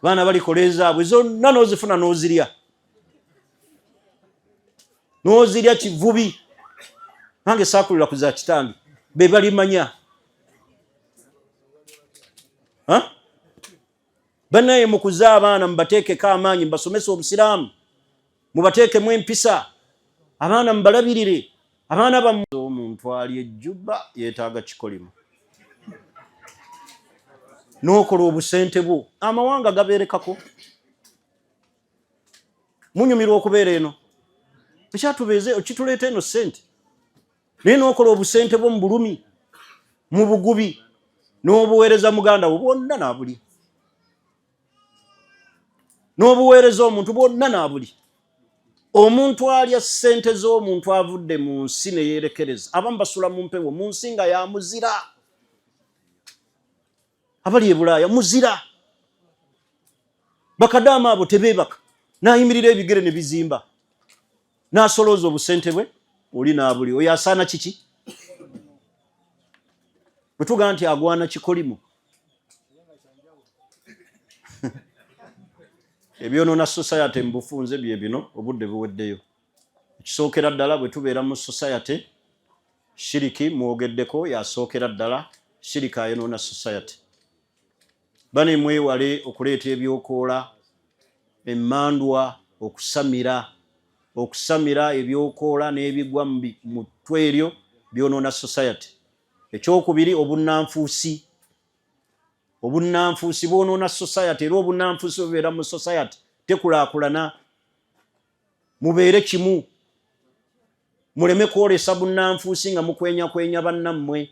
Baana balikola ezaabwe zonna n'ozifuna n'ozirya kivubi. Nange saakulira ku za kitange, be balimanya. Bannaye mukuza abaana mubateekeko amaanyi, mbasomesa obusiraamu, mubateekemu empisa, abaana mubalabirire. Abaana bammwe, omuntu ali ejjuba yeetaaga kikolimo. N'okola obusente bwo, amawanga gabeerekako. Munyumirwa okubeera eno, ekyatubeeze kituleeta eno ssente, naye n'okola obusente bwo mu bulumi, mu bugubi, n'obuweereza muganda wo bwonna naabuli, n'obuweereza omuntu bwonna naabuli. omuntu alya ssente z'omuntu avudde mu nsi ne yeerekereza abamu basula mu mpewo mu nsi nga ya muzira abali e Bulaaya muzira bakadaama abo tebeebaka n'ayimirira ebigere ne bizimba n'asolooza obusente bwe oli n'abuli oyo asaana kiki bwe tugaa nti agwana kikolimo ebyonoona society mu bufunze bye bino obudde buweddeyo ekisookera ddala bwe tubeera mu society shiriki mwogeddeko yasookera ddala shiriki ayonoona society bane mwewale okuleeta ebyokoola emmandwa okusamira ebyokoola n'ebigwa mu tweryo byonoona society ekyokubiri obunnanfuusi bwonoona society era obunnanfuusi bubeera mu society tekulaakulana mubeere kimu muleme kwolesa bunnanfuusi nga mukwenyakwenya bannammwe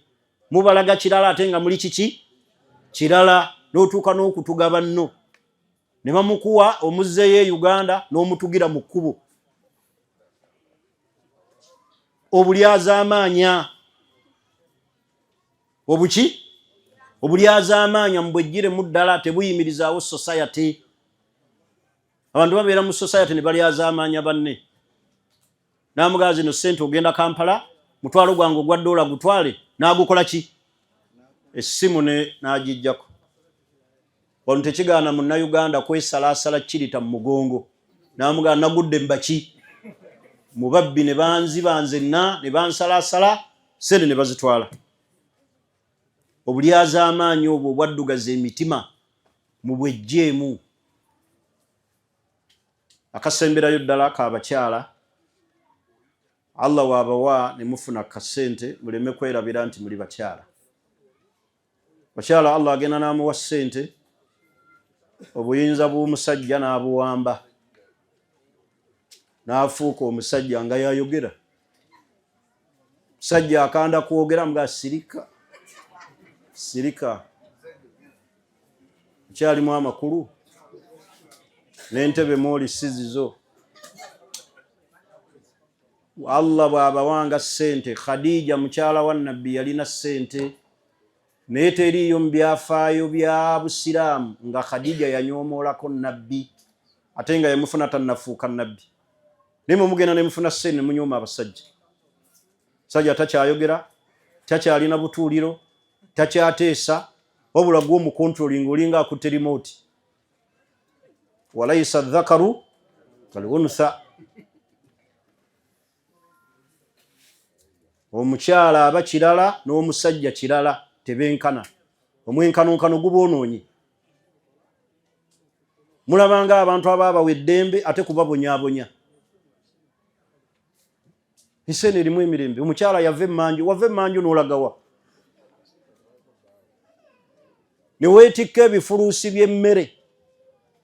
mubalaga kirala ate nga muli kiki kirala n'otuuka n'okutuga banno ne bamukuwa omuzzeeyo e Uganda n'omutugira mu kkubo obulyazaamaanya obulyazaamaanya mubwejjiremu ddala tebuyimirizaawo society abantu babeera mu society ne balyazaamaanya banne n'amugaa zino ssente ogenda Kampala mutwalo gwange ogwa $1 gutwale n'agukola ki essimu n'agijjako wano tekigaana munnayuganda kwesalaasala kirita mu mugongo n'amugaa nagudde mbaki mu babbi ne banziba nzenna ne bansalaasala ssente ne bazitwala obulyazaamaanyi obwo obwaddugaza emitima mubwejjeemu akasemberayo ddala k'abakyala Allah waabawa ne mufuna kasente muleme kwerabira nti muli bakyala bakyala Allah agenda n'amuwa ssente obuyinza bw'omusajja n'abuwamba n'afuuka omusajja nga yayogera musajja akanda kwogera mga sirika kyalimu amakulu n'entebe mwoli sizizo Allah bw'abawanga ssente Khadija mukyala wa Nabbi yalina ssente naye teriiyo mu byafaayo bya Busiraamu nga Khadija yanyoomolako Nabbi ate nga yamufuna tannafuuka Nabbi naye mugenda ne mufuna ssente ne munyooma abasajja sajja takyayogera takyalina butuuliro takyateesa wabula gw'omukontroling olinga akutte remote walayisa dhakaru kaluntha omukyala aba kirala n'omusajja kirala tebenkana omwenkanonkano guboonoonye mulabanga abantu ababawa eddembe ate kubabonyaabonya esene erimu emirembe omukyala yava emmanju n'olagawa ne weetikka ebifuluusi by'emmere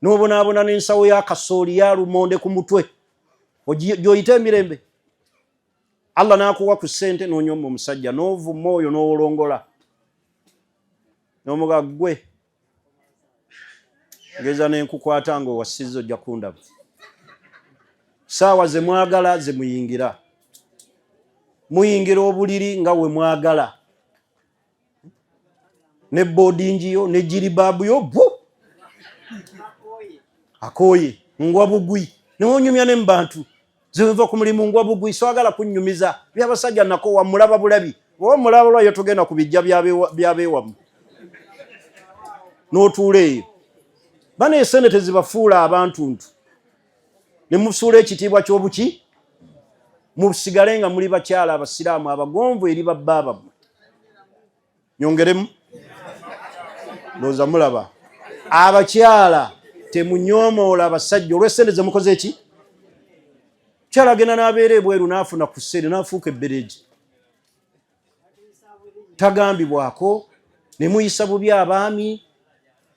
n'obonaabona n'ensawo y'akasooli ya lumonde ku mutwe gy'oyita emirembe Allah n'akuwa ku ssente n'onyooma omusajja n'ovuma oyo n'olongola n'omuga gwe ngeza n'enkukwata ng'owasizza ojja kundaba saawa ze mwagala ze muyingira obuliri nga we mwagala ne boarding yo ne jiribabu yo akooye ngwa bugwi n'onyumya ne mbantu ziva ku mulimu ngwa bugwi swagala kunnyumiza byabasajja nako wa mulaba bulabi oba mulaba lwayo tugenda ku bijja byabeewamu n'otuula eyo bana esente tezibafuula abantu ne musuula ekitiibwa ky'obuki musigale nga muli bakyala abasiraamu abagonvu eri babbaaba nyongeremu loza mulaba abakyala temunyoomoola abasajja olw'essente ze mukoze eki kyala agenda n'abeera ebweru n'afuna ku ssente n'afuuka ebbereegi tagambibwako ne muyisa bubi abaami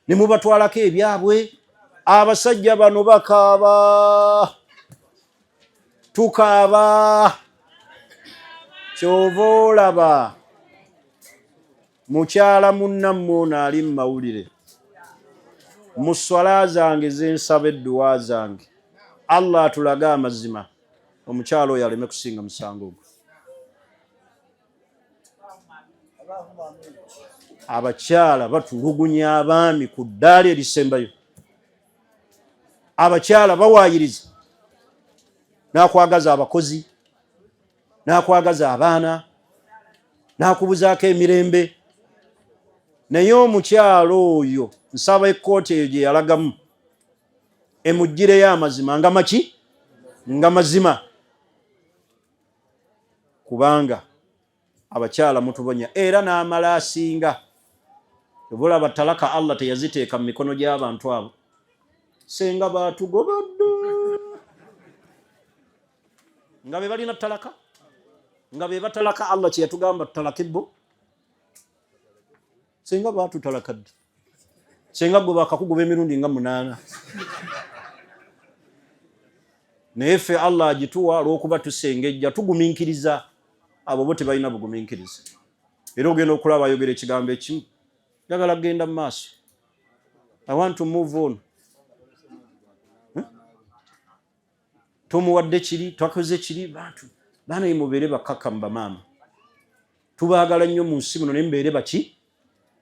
ne mubatwalako ebyabwe abasajja bano bakaaba tukaaba kyova olaba mukyala munnammwe ono ali mu mawulire mu swala zange zensaba edduwa zange Allah atulage amazima omukyalo oyo aleme kusinga musango ogwo. Abakyala batulugunya abaami ku ddaala erisembayo. Abakyala bawaayiriza, n'akwagaza abakozi, n'akwagaza abaana, n'akubuzaako emirembe. Naye omukyalo oyo nsaba ekkooti eyo gye yalagamu emuggireyo amazima nga maki? Nga mazima. Kubanga abakyala mutubonya era n'amala asinga. Obulaba talaka Allah teyaziteeka mu mikono gy'abantu abo. Senga baatugobadde nga be balina talaka, nga be batalaka Allah kye yatugamba tutalake bo. Senga baatutalakadde, senga gwe bakakugoba emirundi nga 8. Naye ffe Allah agituwa olw'okuba tusengejja tugumiikiriza. Abo bo tebalina bugumiikiriza. Era ogenda okulaba ayogera ekigambo ekimu, njagala kugenda mu maaso. I want to move on. Tumuwadde kiri, twakoze kiri, bantu baana mubeere bakkakkamu bamaama. Tubaagala nnyo mu nsi muno, naye mubeere baki?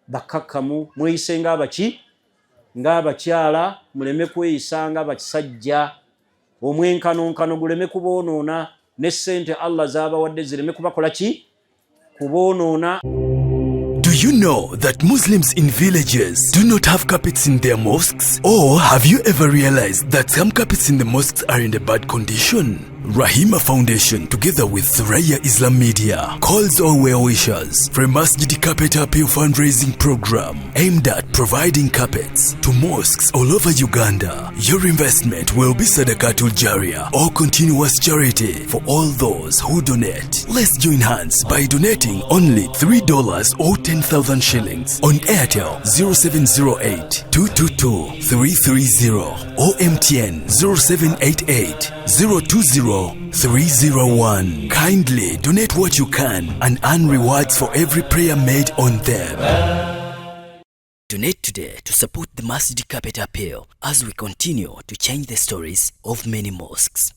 Bakkakkamu. Mweyise ng'abaki? Ng'abakyala, muleme kweyisa ng'abasajja. Omwenkanonkano guleme kuboonoona, ne ssente Allah z'abawadde zireme kubakola ki? Kuboonoona. Do you know that Muslims in villages do not have carpets in their mosques? Or have you ever realized that some carpets in the mosques are in a bad condition? Rahima Foundation, together with Thuraya Islam Media, calls all well-wishers for a Masjid Carpet Appeal fundraising program aimed at providing carpets to mosques all over Uganda. Your investment will be Sadaqatul Jariyah, or continuous charity for all those who donate. Let's join hands by donating only $3 or 10,000 shillings on Airtel 0708 222 330 or MTN 0788 020 301. Kindly donate what you can and earn rewards for every prayer made on them. Donate today to support the Masjid Carpet Appeal as we continue to change the stories of many mosques.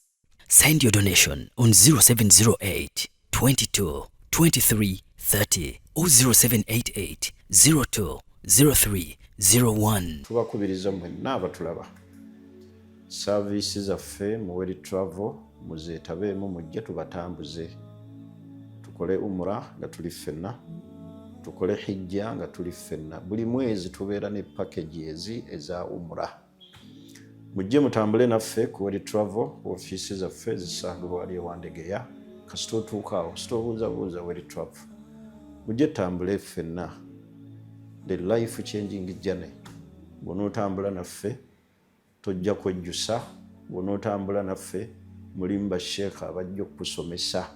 Send your donation on 0708 22 23 30 or 0788 02 03 01. Tubakubiriza mwenna abatulaba. Services zaffe mu World Travel muzeetabeemu, mujje tubatambuze. Tukole umra nga tuli ffenna, tukole hijja nga tuli ffenna. Buli mwezi tubeera ne packages eza umra. Mujje mutambule naffe ku World Travel. Offices zaffe zisangibwa wali ewandegeya kasita otuukaawo, sitoobuuzabuuza World Travel. Mujje tambule ffenna. The life changing journey. Bw'onootambula naffe tojja kwejjusa. Bw'onootambula naffe mulimu basheekha abajja okukusomesa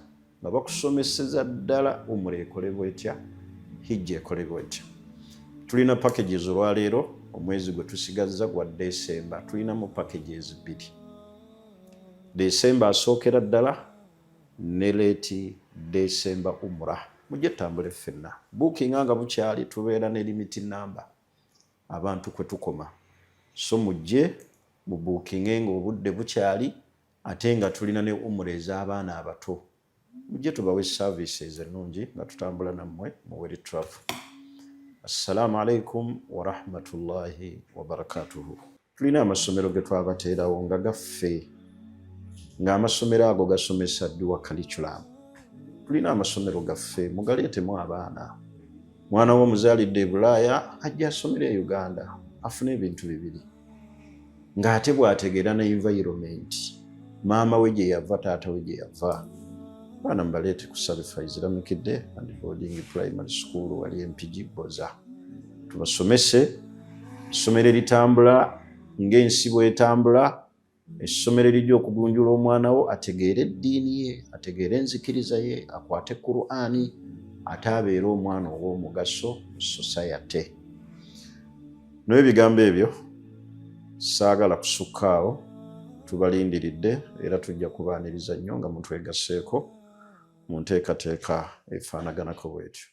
nga bakusomeseza ddala umra ekolebwa etya, hijja ekolebwa etya. Tulina packages olwaleero, omwezi gwe tusigazza gwa December. Tulinamu packages 2. December asookera ddala ne leeti December umra. Mujje tambule ffenna. Booking nga bukyali tubeera ne limited number abantu kwe tukoma. So mujje mu booking nga obudde bukyali ate nga tulina ne umra ez'abaana abato. Mujje tubawe services ennungi nga tutambula nammwe mu World Travel. Assalamu alaikum wa rahmatullahi wa barakatuhu. Tulina amasomero ge twabateerawo nga gaffe, ng'amasomero ago gasomesa dduwa curriculum. Tulina amasomero gaffe, mugaleetemu abaana. Mwana w'omuzaalidde Bulaaya ajja asomere e Uganda, afune ebintu 2. Ng'ate bw'ategeera ne environment. Maama we gye yava, taata we gye yava. Baana mbaleete ku Sabifa Islamic and Boarding Primary School wali MPG Boza. Tubasomese, essomero eritambula ng'ensi bw'etambula, essomero erijja okugunjula omwana wo ategeere eddiini ye, ategeere enzikiriza ye, akwate Qur'ani, ate abeere omwana ow'omugaso mu society. N'ebigambo ebyo saagala kusukkaawo, tubalindiridde era tujja kubaaniriza nnyo nga mutwegasseeko mu nteekateeka efaanaganako bw'etyo.